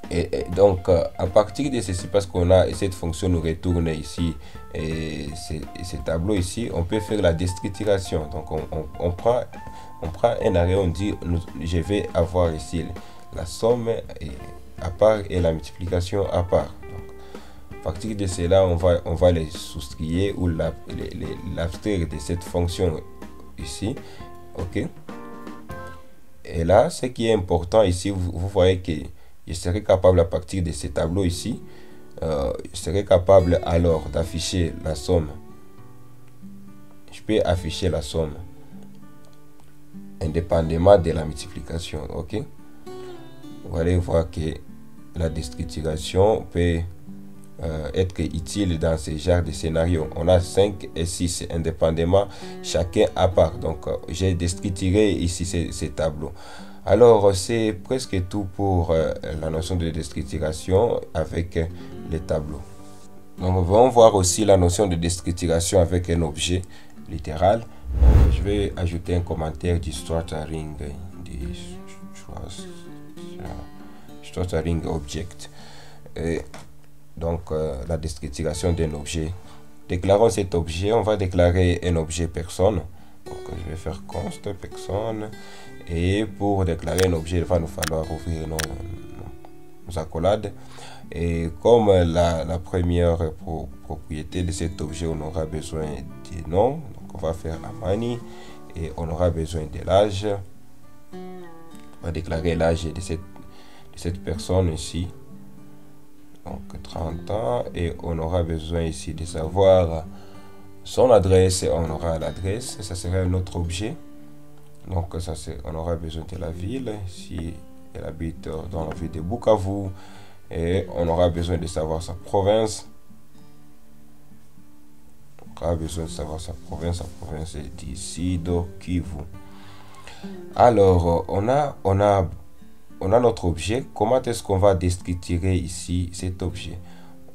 A: Et donc, à partir de ceci, parce qu'on a cette fonction nous retourne ici et ces tableaux ici, on peut faire la déstructuration. Donc, on prend un array, on dit je vais avoir ici la somme à part et la multiplication à part. Donc, à partir de cela, on va les soustraire ou l'abstraire de cette fonction ici. Ok. Et là, ce qui est important ici, vous voyez que je serai capable à partir de ces tableaux ici, je serai capable alors d'afficher la somme. Je peux afficher la somme indépendamment de la multiplication. Ok, vous allez voir que la déstructuration peut être utile dans ce genre de scénario. On a 5 et 6 indépendamment, chacun à part. Donc, j'ai déstructuré ici ces tableaux. Alors, c'est presque tout pour la notion de déstructuration avec les tableaux. Donc, on va voir aussi la notion de déstructuration avec un objet littéral. Je vais ajouter un commentaire du structuring object. Et donc, la déstructuration d'un objet. Déclarons cet objet. On va déclarer un objet personne. Donc, je vais faire const personne. Et pour déclarer un objet, il va nous falloir ouvrir nos accolades. Et comme la première propriété de cet objet, on aura besoin du nom. Donc, on va faire Amani. Et on aura besoin de l'âge. On va déclarer l'âge de cette personne ici. Donc, 30 ans. Et on aura besoin ici de savoir son adresse. On aura l'adresse. Ça serait un autre objet. Donc, ça on aura besoin de la ville, si elle habite dans la ville de Bukavu. Et on aura besoin de savoir sa province. On aura besoin de savoir sa province. Sa province est ici, do Kivu. Alors, on a notre objet. Comment est-ce qu'on va déstructurer ici cet objet?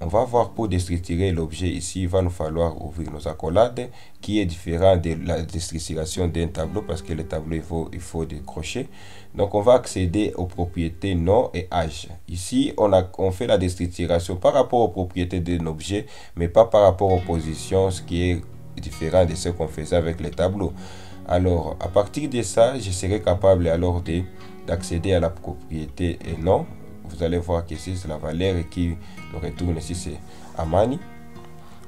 A: On va voir pour déstructurer l'objet ici, il va nous falloir ouvrir nos accolades qui est différent de la déstructuration d'un tableau parce que le tableau, il faut des crochets. Donc, on va accéder aux propriétés nom et âge. Ici, on fait la déstructuration par rapport aux propriétés d'un objet, mais pas par rapport aux positions, ce qui est différent de ce qu'on faisait avec les tableaux. Alors, à partir de ça, je serai capable alors d'accéder à la propriété et nom. Vous allez voir que ici, c'est la valeur qui nous retourne ici, c'est Amani.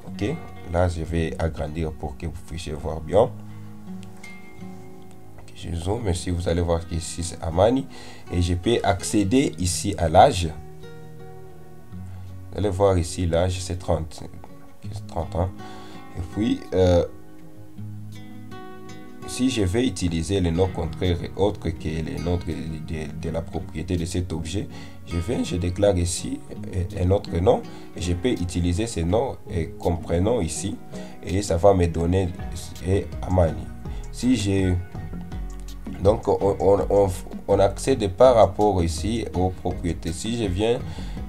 A: Ok, là, je vais agrandir pour que vous puissiez voir bien. Okay, je zoome, ici, vous allez voir qu'ici, c'est Amani. Et je peux accéder ici à l'âge. Vous allez voir ici, l'âge, c'est 30 ans. Et puis, si je vais utiliser les noms contraires autres que les noms de la propriété de cet objet, je déclare ici un autre nom et je peux utiliser ce nom comme prénom ici et ça va me donner Amani. Si j'ai donc on accède par rapport ici aux propriétés. Si je viens,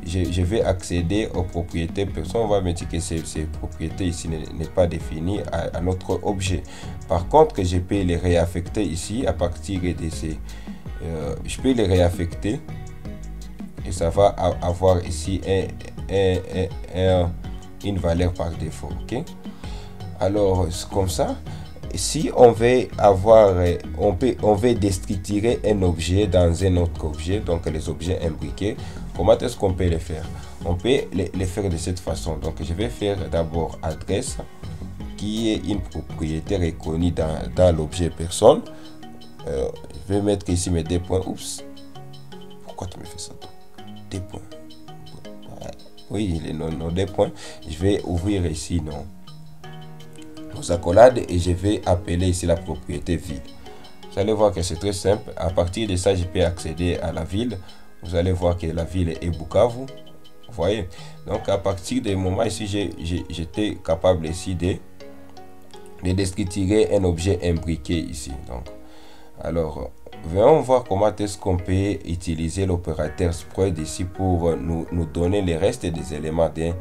A: je vais accéder aux propriétés personne. On va me dire que ces propriétés ici n'est pas définies à notre objet. Par contre, je peux les réaffecter ici à partir de ces... je peux les réaffecter et ça va avoir ici une valeur par défaut. Ok, alors comme ça, si on veut avoir, on veut déstructurer un objet dans un autre objet, donc les objets imbriqués, comment est-ce qu'on peut les faire? On peut les faire de cette façon. Donc je vais faire d'abord adresse, qui est une propriété reconnue dans l'objet personne. Je vais mettre ici mes deux points. Oups, pourquoi tu me fais ça? Deux points. Oui, nos deux points. Je vais ouvrir ici nos accolades et je vais appeler ici la propriété ville. Vous allez voir que c'est très simple. À partir de ça, je peux accéder à la ville. Vous allez voir que la ville est Bukavu. Vous voyez. Donc à partir du moment ici, j'étais capable ici de déstructurer un objet imbriqué ici. Donc, alors, venons voir comment est-ce qu'on peut utiliser l'opérateur spread ici pour nous donner le reste des éléments de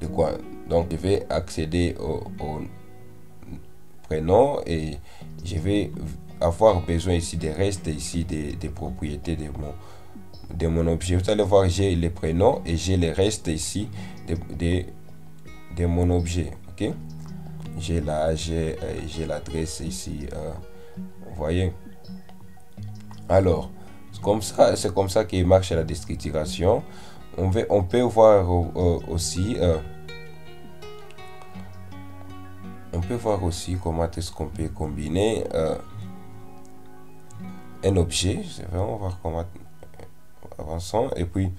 A: quoi. Donc, je vais accéder au prénom et je vais avoir besoin ici des restes ici des propriétés de mon objet. Vous allez voir, j'ai les prénoms et j'ai les restes ici de mon objet. Ok, j'ai l'adresse ici. Vous voyez. Alors, c'est comme ça que marche la déstructuration. On peut voir aussi. On peut voir aussi comment est-ce qu'on peut combiner un objet. C'est vraiment voir comment avançons. Et puis,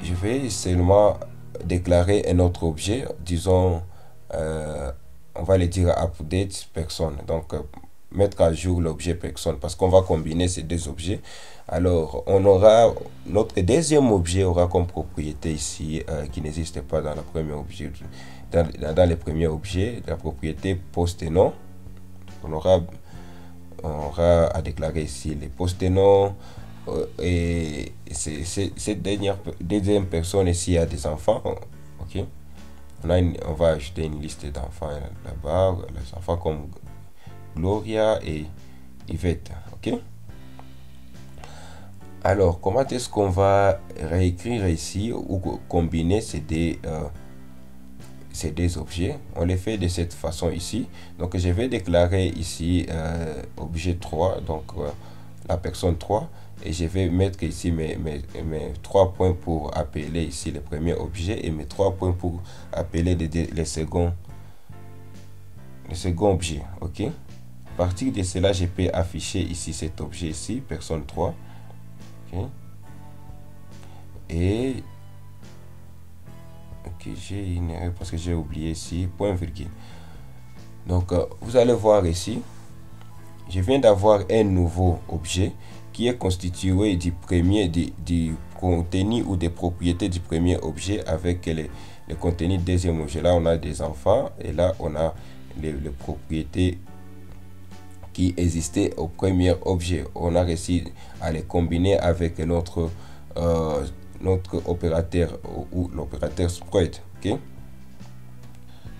A: je vais seulement déclarer un autre objet. Disons, on va le dire update personne. Donc, mettre à jour l'objet personne parce qu'on va combiner ces deux objets. Alors, on aura notre deuxième objet aura comme propriété ici qui n'existe pas dans le premier objet. Dans les premiers objets, la propriété poste et nom. On aura à déclarer ici les postes et noms. Et cette deuxième personne ici a des enfants. Ok, on va ajouter une liste d'enfants là-bas, les enfants comme Gloria et Yvette. Ok, alors comment est-ce qu'on va réécrire ici ou combiner ces deux objets? On les fait de cette façon ici. Donc je vais déclarer ici objet 3, donc la personne 3, et je vais mettre ici mes 3 points pour appeler ici le premier objet et mes 3 points pour appeler le second objet. Ok, à partir de cela, je peux afficher ici cet objet ici, personne 3. Ok, et j'ai une erreur parce que j'ai oublié ici point virgule. Donc vous allez voir ici, je viens d'avoir un nouveau objet qui est constitué du contenu ou des propriétés du premier objet avec le contenu du deuxième objet. Là on a des enfants et là on a les propriétés qui existaient au premier objet. On a réussi à les combiner avec notre opérateur ou l'opérateur spread. Ok,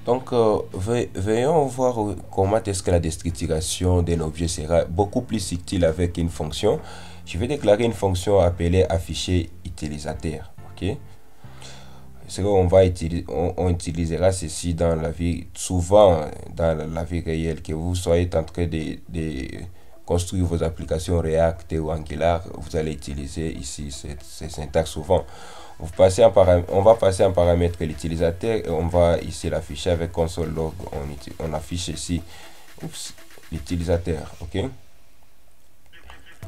A: donc voyons voir comment est-ce que la déstructuration d'un objet sera beaucoup plus utile avec une fonction. Je vais déclarer une fonction appelée afficher utilisateur. Ok, on utilisera ceci dans la vie, souvent dans la vie réelle, que vous soyez en train de construire vos applications React ou Angular. Vous allez utiliser ici ces syntaxes souvent. On va passer en paramètre l'utilisateur et on va ici l'afficher avec console log. On affiche ici l'utilisateur. Ok,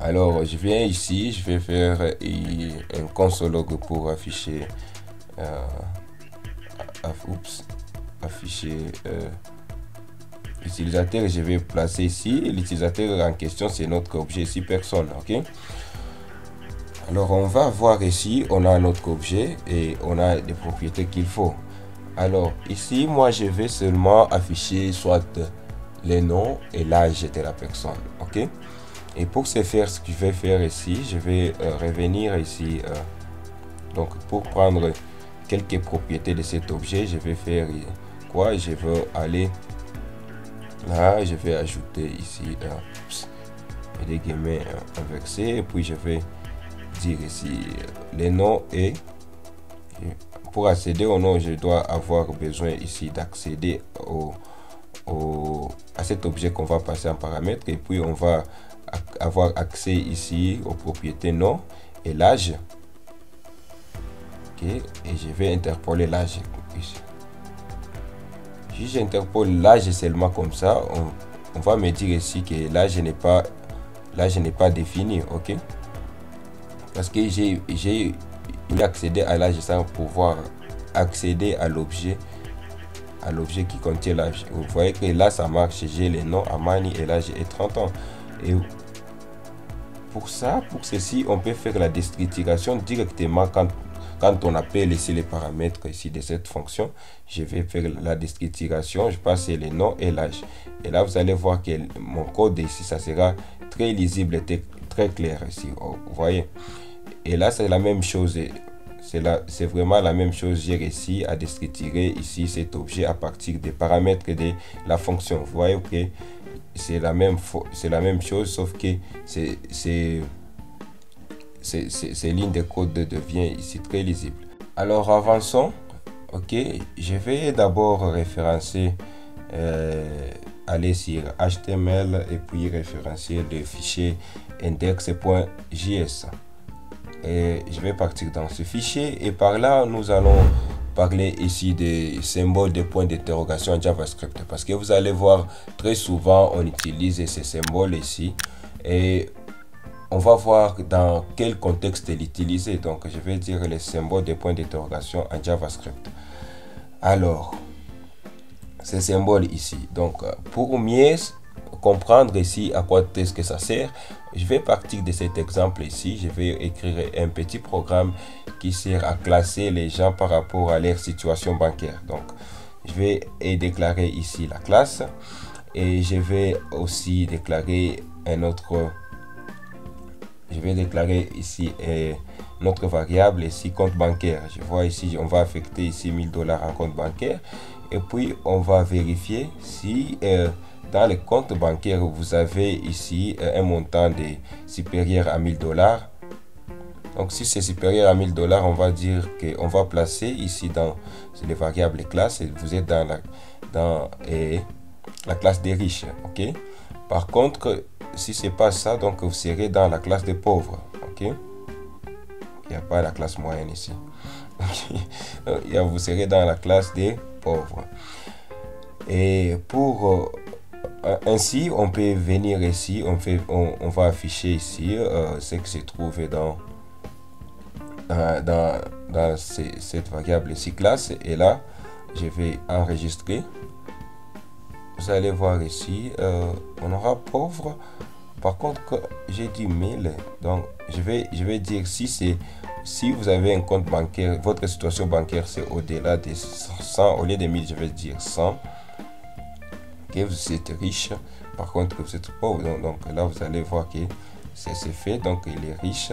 A: alors je viens ici, je vais faire un console log pour afficher l'utilisateur. Je vais placer ici l'utilisateur en question, c'est notre objet ici personne. Ok, alors on va voir ici, on a notre objet et on a des propriétés qu'il faut. Alors ici, moi je vais seulement afficher soit les noms et l'âge de la personne. Ok, Et pour ce faire, ce que je vais faire ici, je vais revenir ici. Donc pour prendre quelques propriétés de cet objet, je vais faire quoi? Je vais aller là, je vais ajouter ici des guillemets inversés, et puis je vais dire ici les noms, et pour accéder au nom, je dois avoir besoin ici d'accéder à cet objet qu'on va passer en paramètre, et puis on va avoir accès ici aux propriétés nom et l'âge. Ok, et je vais interpoler l'âge ici. Si j'interpole l'âge seulement comme ça, on va me dire ici que l'âge n'est pas défini, ok, parce que j'ai accédé à l'âge sans pouvoir accéder à l'objet qui contient l'âge. Vous voyez que là ça marche, j'ai les noms Amani et l'âge est 30 ans. Et pour ceci, on peut faire la déstructuration directement quand on appelle ici les paramètres ici de cette fonction. Je vais faire la déstructuration, je passe les noms et l'âge. Et là, vous allez voir que mon code ici, ça sera très lisible et très clair ici. Vous voyez. Et là, c'est la même chose. C'est vraiment la même chose. J'ai réussi à déstructurer ici cet objet à partir des paramètres de la fonction. Vous voyez que c'est la même chose, sauf que ces lignes de code devient ici très lisible. Alors avançons. Ok, je vais d'abord référencer, aller sur HTML et puis référencer le fichier index.js. Et je vais partir dans ce fichier, et par là nous allons parler ici des symboles de points d'interrogation en JavaScript, parce que vous allez voir très souvent on utilise ces symboles ici, et on va voir dans quel contexte l'utiliser. Donc je vais dire les symboles de points d'interrogation en JavaScript. Alors ces symboles ici, donc pour mieux comprendre ici à quoi est-ce que ça sert, je vais partir de cet exemple ici. Je vais écrire un petit programme qui sert à classer les gens par rapport à leur situation bancaire. Donc je vais déclarer ici la classe, et je vais aussi déclarer je vais déclarer ici notre variable ici compte bancaire. Je vois ici on va affecter ici $1000 en compte bancaire, et puis on va vérifier si dans le compte bancaire vous avez ici un montant supérieur à $1000. Donc si c'est supérieur à $1000, on va dire qu'on va placer ici dans les variables classes, et vous êtes dans la classe des riches. Ok, par contre si c'est pas ça, donc vous serez dans la classe des pauvres. Ok, il n'y a pas la classe moyenne ici. Vous serez dans la classe des pauvres. Et pour ainsi on peut venir ici, on va afficher ici ce qui se trouve dans cette variable ici classe, et là je vais enregistrer. Vous allez voir ici on aura pauvre. Par contre j'ai dit 1000, donc je vais dire si vous avez un compte bancaire, votre situation bancaire c'est au-delà de 100, au lieu de 1000 je vais dire 100. Ok, vous êtes riche. Par contre vous êtes pauvre, donc là vous allez voir que c'est fait, donc il est riche.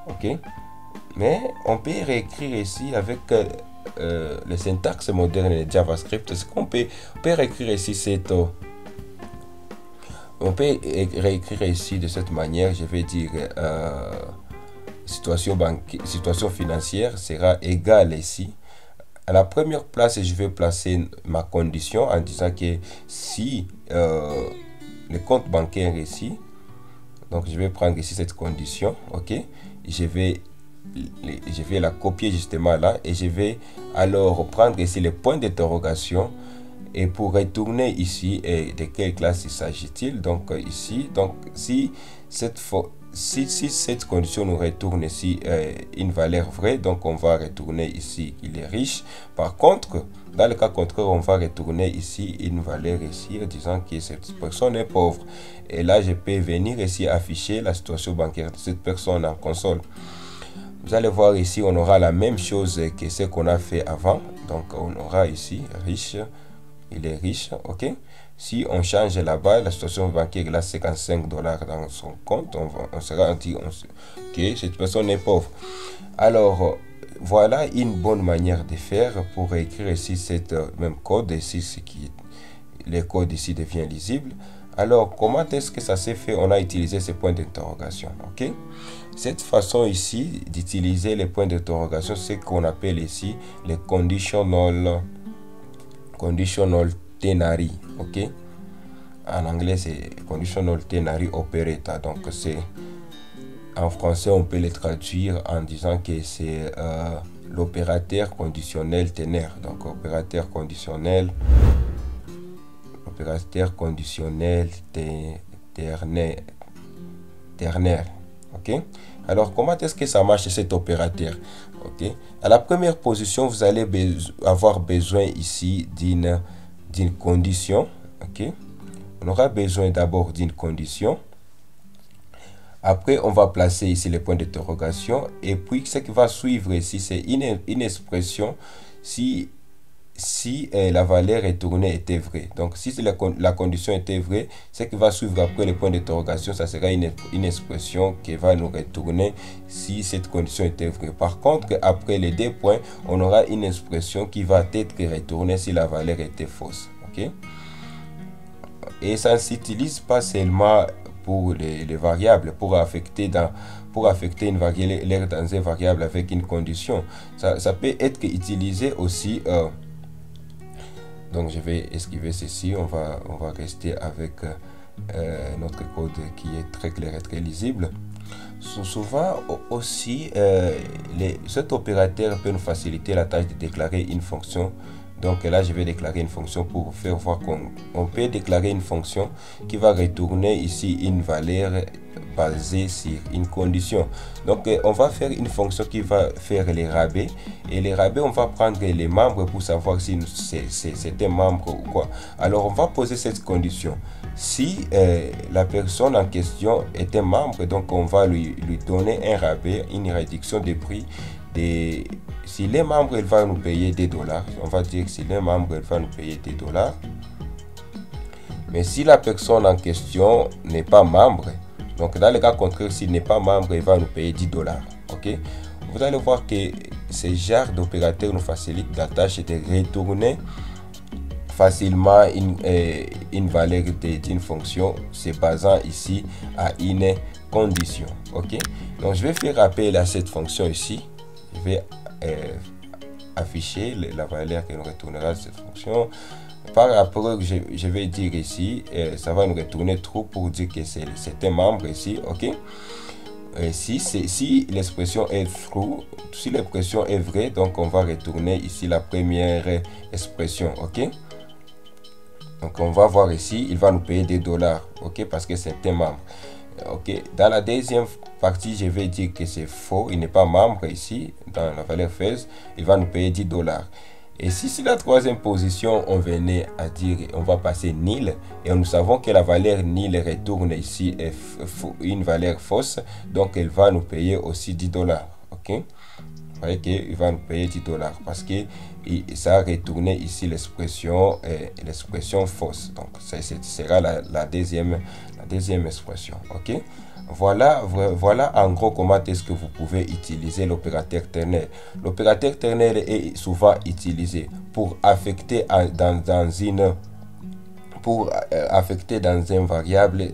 A: Ok, mais on peut réécrire ici avec le syntaxe moderne de JavaScript. Ce qu'on peut réécrire ici, on peut réécrire ici de cette manière. Je vais dire situation financière sera égale ici. À la première place, je vais placer ma condition en disant que si le compte bancaire ici, donc je vais prendre ici cette condition. Ok, je vais la copier justement là, et je vais alors prendre ici les points d'interrogation, et pour retourner ici de quelle classe il s'agit-il. Donc ici, donc si cette condition nous retourne ici une valeur vraie, donc on va retourner ici qu'il est riche. Par contre dans le cas contraire, on va retourner ici une valeur ici disant que cette personne est pauvre, et là je peux venir ici afficher la situation bancaire de cette personne en console. Vous allez voir ici on aura la même chose que ce qu'on a fait avant. Donc on aura ici riche, il est riche, ok. Si on change là-bas, la situation bancaire, il a 55 dollars dans son compte, on sera dit que cette personne est pauvre. Alors, voilà une bonne manière de faire pour écrire ici cette même code, ici le code ici devient lisible. Alors, comment est-ce que ça s'est fait? On a utilisé ces points d'interrogation, ok. Cette façon ici d'utiliser les points d'interrogation, c'est ce qu'on appelle ici les conditional ternary, ok. En anglais, c'est conditional ternary operator. Donc, c'est en français, on peut le traduire en disant que c'est l'opérateur conditionnel ternaire. Donc, opérateur conditionnel ternaire. Ok. Alors, comment est-ce que ça marche cet opérateur? Ok. À la première position, vous allez avoir besoin ici d'une condition. Ok. On aura besoin d'abord d'une condition. Après, on va placer ici les points d'interrogation. Et puis, ce qui va suivre ici, c'est une expression si la valeur retournée était vraie. Donc, si la condition était vraie, ce qui va suivre après les points d'interrogation, ça sera une expression qui va nous retourner si cette condition était vraie. Par contre, après les deux points, on aura une expression qui va être retournée si la valeur était fausse. Ok? Et ça ne s'utilise pas seulement pour les variables, pour affecter une variable dans une variable avec une condition. Ça peut être utilisé aussi. Donc je vais esquiver ceci. On va rester avec notre code qui est très clair et très lisible. Souvent aussi, cet opérateur peut nous faciliter la tâche de déclarer une fonction. Donc là, je vais déclarer une fonction pour faire voir qu'on peut déclarer une fonction qui va retourner ici une valeur basée sur une condition. Donc on va faire une fonction qui va faire les rabais. Et les rabais, on va prendre les membres pour savoir si c'est un membre ou quoi. Alors on va poser cette condition. Si la personne en question est un membre, donc on va lui donner un rabais, une réduction de prix. Si les membres, il va nous payer des dollars. On va dire que si les membres, il va nous payer des dollars. Mais si la personne en question n'est pas membre, donc dans le cas contraire, s'il n'est pas membre, il va nous payer 10 dollars. Ok? Vous allez voir que ce genre d'opérateur nous facilite la tâche de retourner facilement une valeur d'une fonction se basant ici à une condition. Ok? Donc je vais faire appel à cette fonction ici. Je vais afficher la valeur que nous retournera cette fonction. Par après, je vais dire ici, ça va nous retourner true pour dire que c'est un membre ici, ok. Si l'expression est true, si l'expression est vraie, donc on va retourner ici la première expression, ok. Donc on va voir ici, il va nous payer des dollars, ok, parce que c'est un membre. Ok, dans la deuxième partie, je vais dire que c'est faux, il n'est pas membre ici, dans la valeur fausse, il va nous payer 10 dollars. Et si la troisième position, on venait à dire, on va passer nil, et nous savons que la valeur nil retourne ici une valeur fausse, donc elle va nous payer aussi 10 dollars. Ok, vous voyez qu'il va nous payer 10 dollars parce que ça a retourné ici l'expression fausse. Donc ça sera la deuxième expression. Ok, voilà en gros comment est-ce que vous pouvez utiliser l'opérateur ternaire. L'opérateur ternaire est souvent utilisé pour affecter dans une variable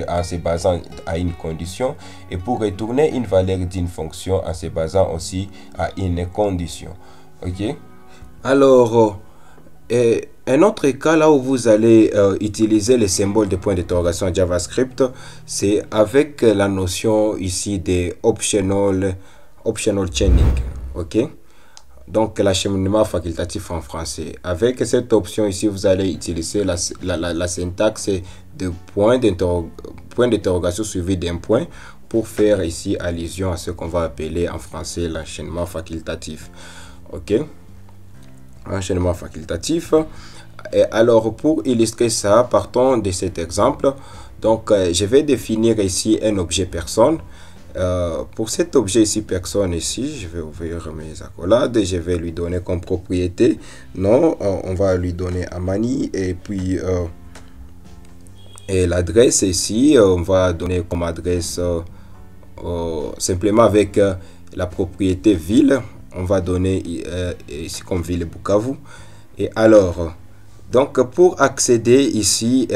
A: en se basant à une condition et pour retourner une valeur d'une fonction en se basant aussi à une condition. Ok.
B: Alors, un autre cas là où vous allez utiliser les symboles de point d'interrogation en JavaScript, c'est avec la notion ici de optional chaining. Ok. Donc l'acheminement facultatif en français. Avec cette option ici, vous allez utiliser la syntaxe de point d'interrogation suivi d'un point pour faire ici allusion à ce qu'on va appeler en français l'enchaînement facultatif. Ok, enchaînement facultatif. Et alors pour illustrer ça, partons de cet exemple. Donc je vais définir ici un objet personne.
A: Pour cet objet ici, personne ici, je vais ouvrir mes accolades et je vais lui donner comme propriété. Non, on va lui donner Amani et puis et l'adresse ici, on va donner comme adresse simplement avec la propriété ville. On va donner ici comme ville Bukavu. Et alors, donc pour accéder ici,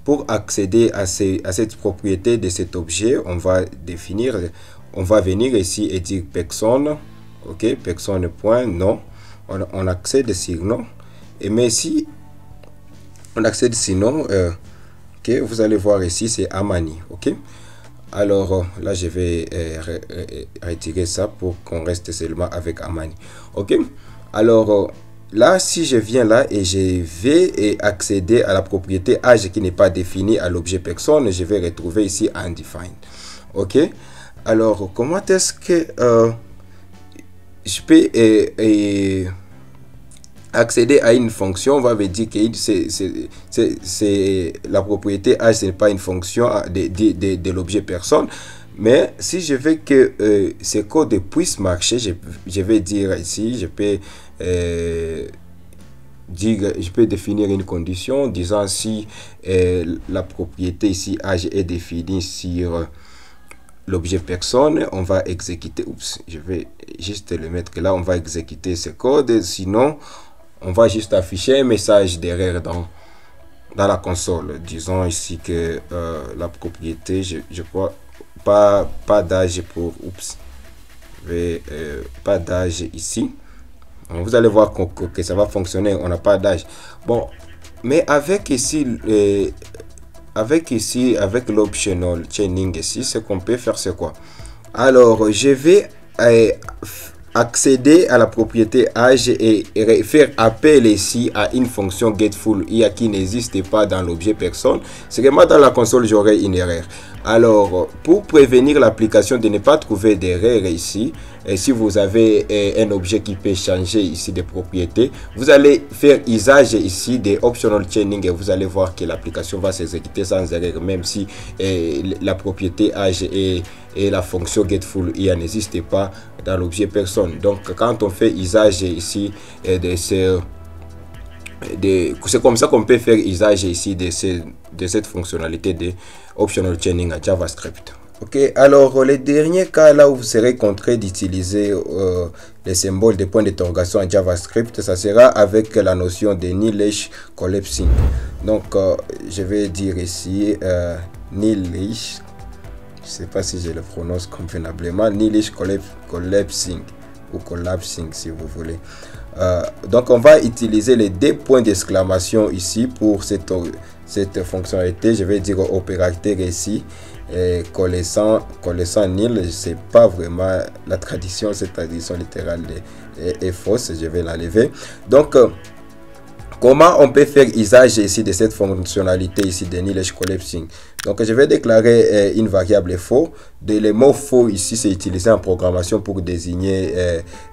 A: pour accéder à cette propriété de cet objet, on va venir ici et dire personne, ok, personne point, non, on accède sur non, et mais si on accède sinon, ok, vous allez voir ici, c'est Amani, ok. Alors là, je vais retirer ça pour qu'on reste seulement avec Amani, ok. Alors, là, si je viens là et je vais accéder à la propriété âge qui n'est pas définie à l'objet personne, je vais retrouver ici undefined. Ok. Alors, comment est-ce que je peux accéder à une fonction? On va dire que c'est la propriété âge, ce n'est pas une fonction de l'objet personne. Mais si je veux que ce code puisse marcher, je vais dire ici, je peux définir une condition disant si la propriété ici âge est définie sur l'objet personne, on va exécuter, oups, je vais juste le mettre là, on va exécuter ce code, sinon on va juste afficher un message d'erreur dans la console. Disons ici que la propriété, je crois, pas d'âge pour, oups, pas d'âge ici. Vous allez voir que ça va fonctionner, on n'a pas d'âge. Bon, mais avec ici, avec l'optional chaining ici, ce qu'on peut faire, c'est quoi? Alors, je vais accéder à la propriété âge et faire appel ici à une fonction getFull qui n'existe pas dans l'objet personne. C'est que moi, dans la console, j'aurai une erreur. Alors, pour prévenir l'application de ne pas trouver d'erreur ici, et si vous avez un objet qui peut changer ici de propriété, vous allez faire usage ici des optional chaining et vous allez voir que l'application va s'exécuter sans erreur, même si la propriété âge et la fonction getFull n'existe pas dans l'objet personne. Donc, quand on fait usage ici c'est comme ça qu'on peut faire usage ici de cette fonctionnalité de optional chaining à JavaScript. Ok, alors le dernier cas là où vous serez contraint d'utiliser les symboles de points d'interrogation en JavaScript, ça sera avec la notion de nilaish collapsing. Donc, je vais dire ici nilaish, je ne sais pas si je le prononce convenablement, nilaish collapsing ou collapsing si vous voulez. Donc on va utiliser les deux points d'exclamation ici pour cette fonctionnalité. Je vais dire opérateur ici connaissant nil, c'est pas vraiment la tradition, cette traduction littérale est fausse, je vais l'enlever. Donc comment on peut faire usage ici de cette fonctionnalité ici de nilaish collapsing? Donc je vais déclarer une variable faux. Le mot faux ici c'est utilisé en programmation pour désigner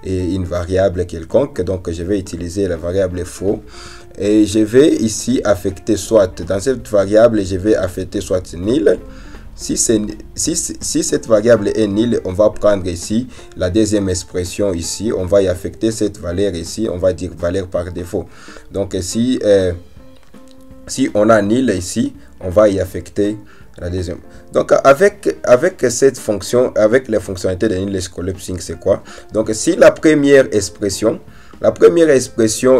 A: une variable quelconque. Donc je vais utiliser la variable faux et je vais ici affecter soit dans cette variable, je vais affecter soit nil. Si cette variable est nulle, on va prendre ici la deuxième expression ici, on va y affecter cette valeur ici, on va dire valeur par défaut. Donc si on a nil ici, on va y affecter la deuxième. Donc avec cette fonction, avec les fonctionnalités de nilaish collapsing, c'est quoi? Donc si la première expression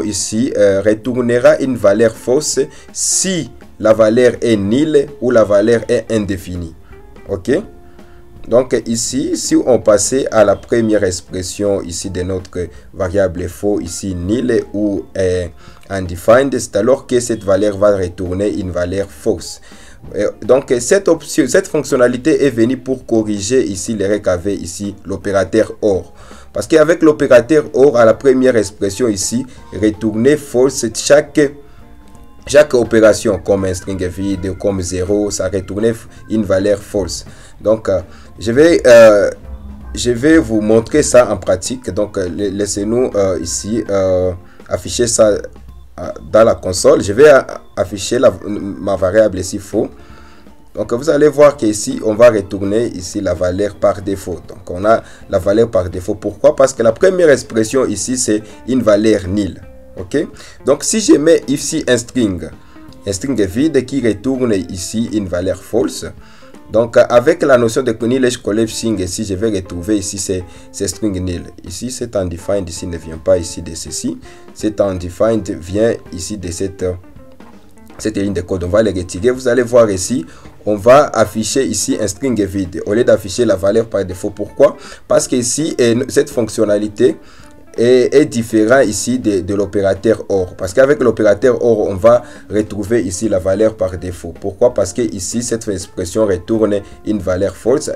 A: ici retournera une valeur fausse si la valeur est nulle ou la valeur est indéfinie. Ok, donc ici si on passait à la première expression ici de notre variable faux ici null ou undefined, c'est alors que cette valeur va retourner une valeur fausse. Donc cette fonctionnalité est venue pour corriger ici l'erreur qu'avait ici l'opérateur OR. Parce qu'avec l'opérateur OR, à la première expression ici, retourner false chaque opération, comme un string vide, comme 0, ça retournait une valeur false. Donc, je vais vous montrer ça en pratique. Donc, laissez-nous ici afficher ça dans la console. Je vais afficher ma variable ici faux. Donc vous allez voir qu'ici, on va retourner ici la valeur par défaut. Donc on a la valeur par défaut. Pourquoi? Parce que la première expression ici, c'est une valeur nulle. Ok? Donc si je mets ici un string vide qui retourne ici une valeur false. Donc avec la notion de knowledge collapsing, ici je vais retrouver ici ces string nil. Ici cet undefined ici ne vient pas ici de ceci. Cet undefined vient ici de cette ligne de code. On va les retirer. Vous allez voir ici, on va afficher ici un string vide au lieu d'afficher la valeur par défaut. Pourquoi? Parce que ici cette fonctionnalité est différent ici de l'opérateur OR. Parce qu'avec l'opérateur OR, on va retrouver ici la valeur par défaut. Pourquoi? Parce que ici, cette expression retourne une valeur false.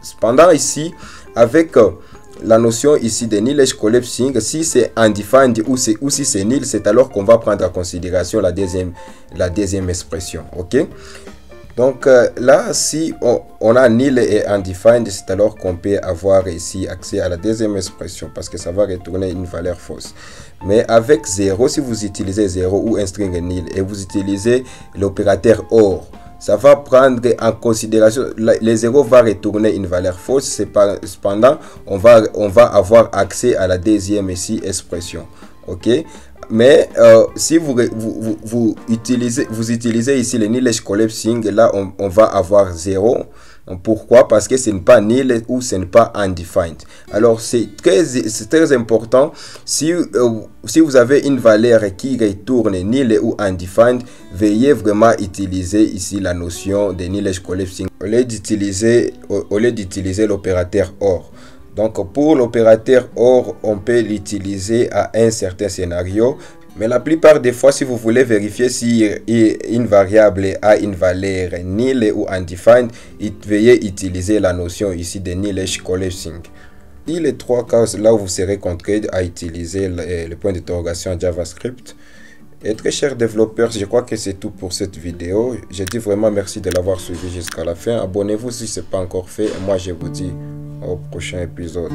A: Cependant, ici, avec la notion ici de knowledge collapsing, si c'est undefined ou si c'est nil, c'est alors qu'on va prendre en considération la deuxième expression. Ok? Donc là, si on a nil et undefined, c'est alors qu'on peut avoir ici accès à la deuxième expression parce que ça va retourner une valeur fausse. Mais avec 0, si vous utilisez 0 ou un string nil et vous utilisez l'opérateur OR, ça va prendre en considération, les 0 va retourner une valeur fausse. Cependant, on va avoir accès à la deuxième ici expression. Ok? Mais si vous utilisez ici le knowledge collapsing, là on va avoir 0. Pourquoi? Parce que ce n'est pas nil ou ce n'est pas undefined. Alors c'est très important, si vous avez une valeur qui retourne nil ou undefined, veuillez vraiment utiliser ici la notion de knowledge collapsing au lieu d'utiliser l'opérateur OR. Donc pour l'opérateur OR, on peut l'utiliser à un certain scénario. Mais la plupart des fois, si vous voulez vérifier si une variable a une valeur nulle ou undefined, veuillez utiliser la notion ici de knowledge collapsing. Et les trois cas là où vous serez contraint à utiliser le point d'interrogation JavaScript. Et très chers développeurs, je crois que c'est tout pour cette vidéo. Je dis vraiment merci de l'avoir suivi jusqu'à la fin. Abonnez-vous si ce n'est pas encore fait. Et moi, je vous dis au prochain épisode.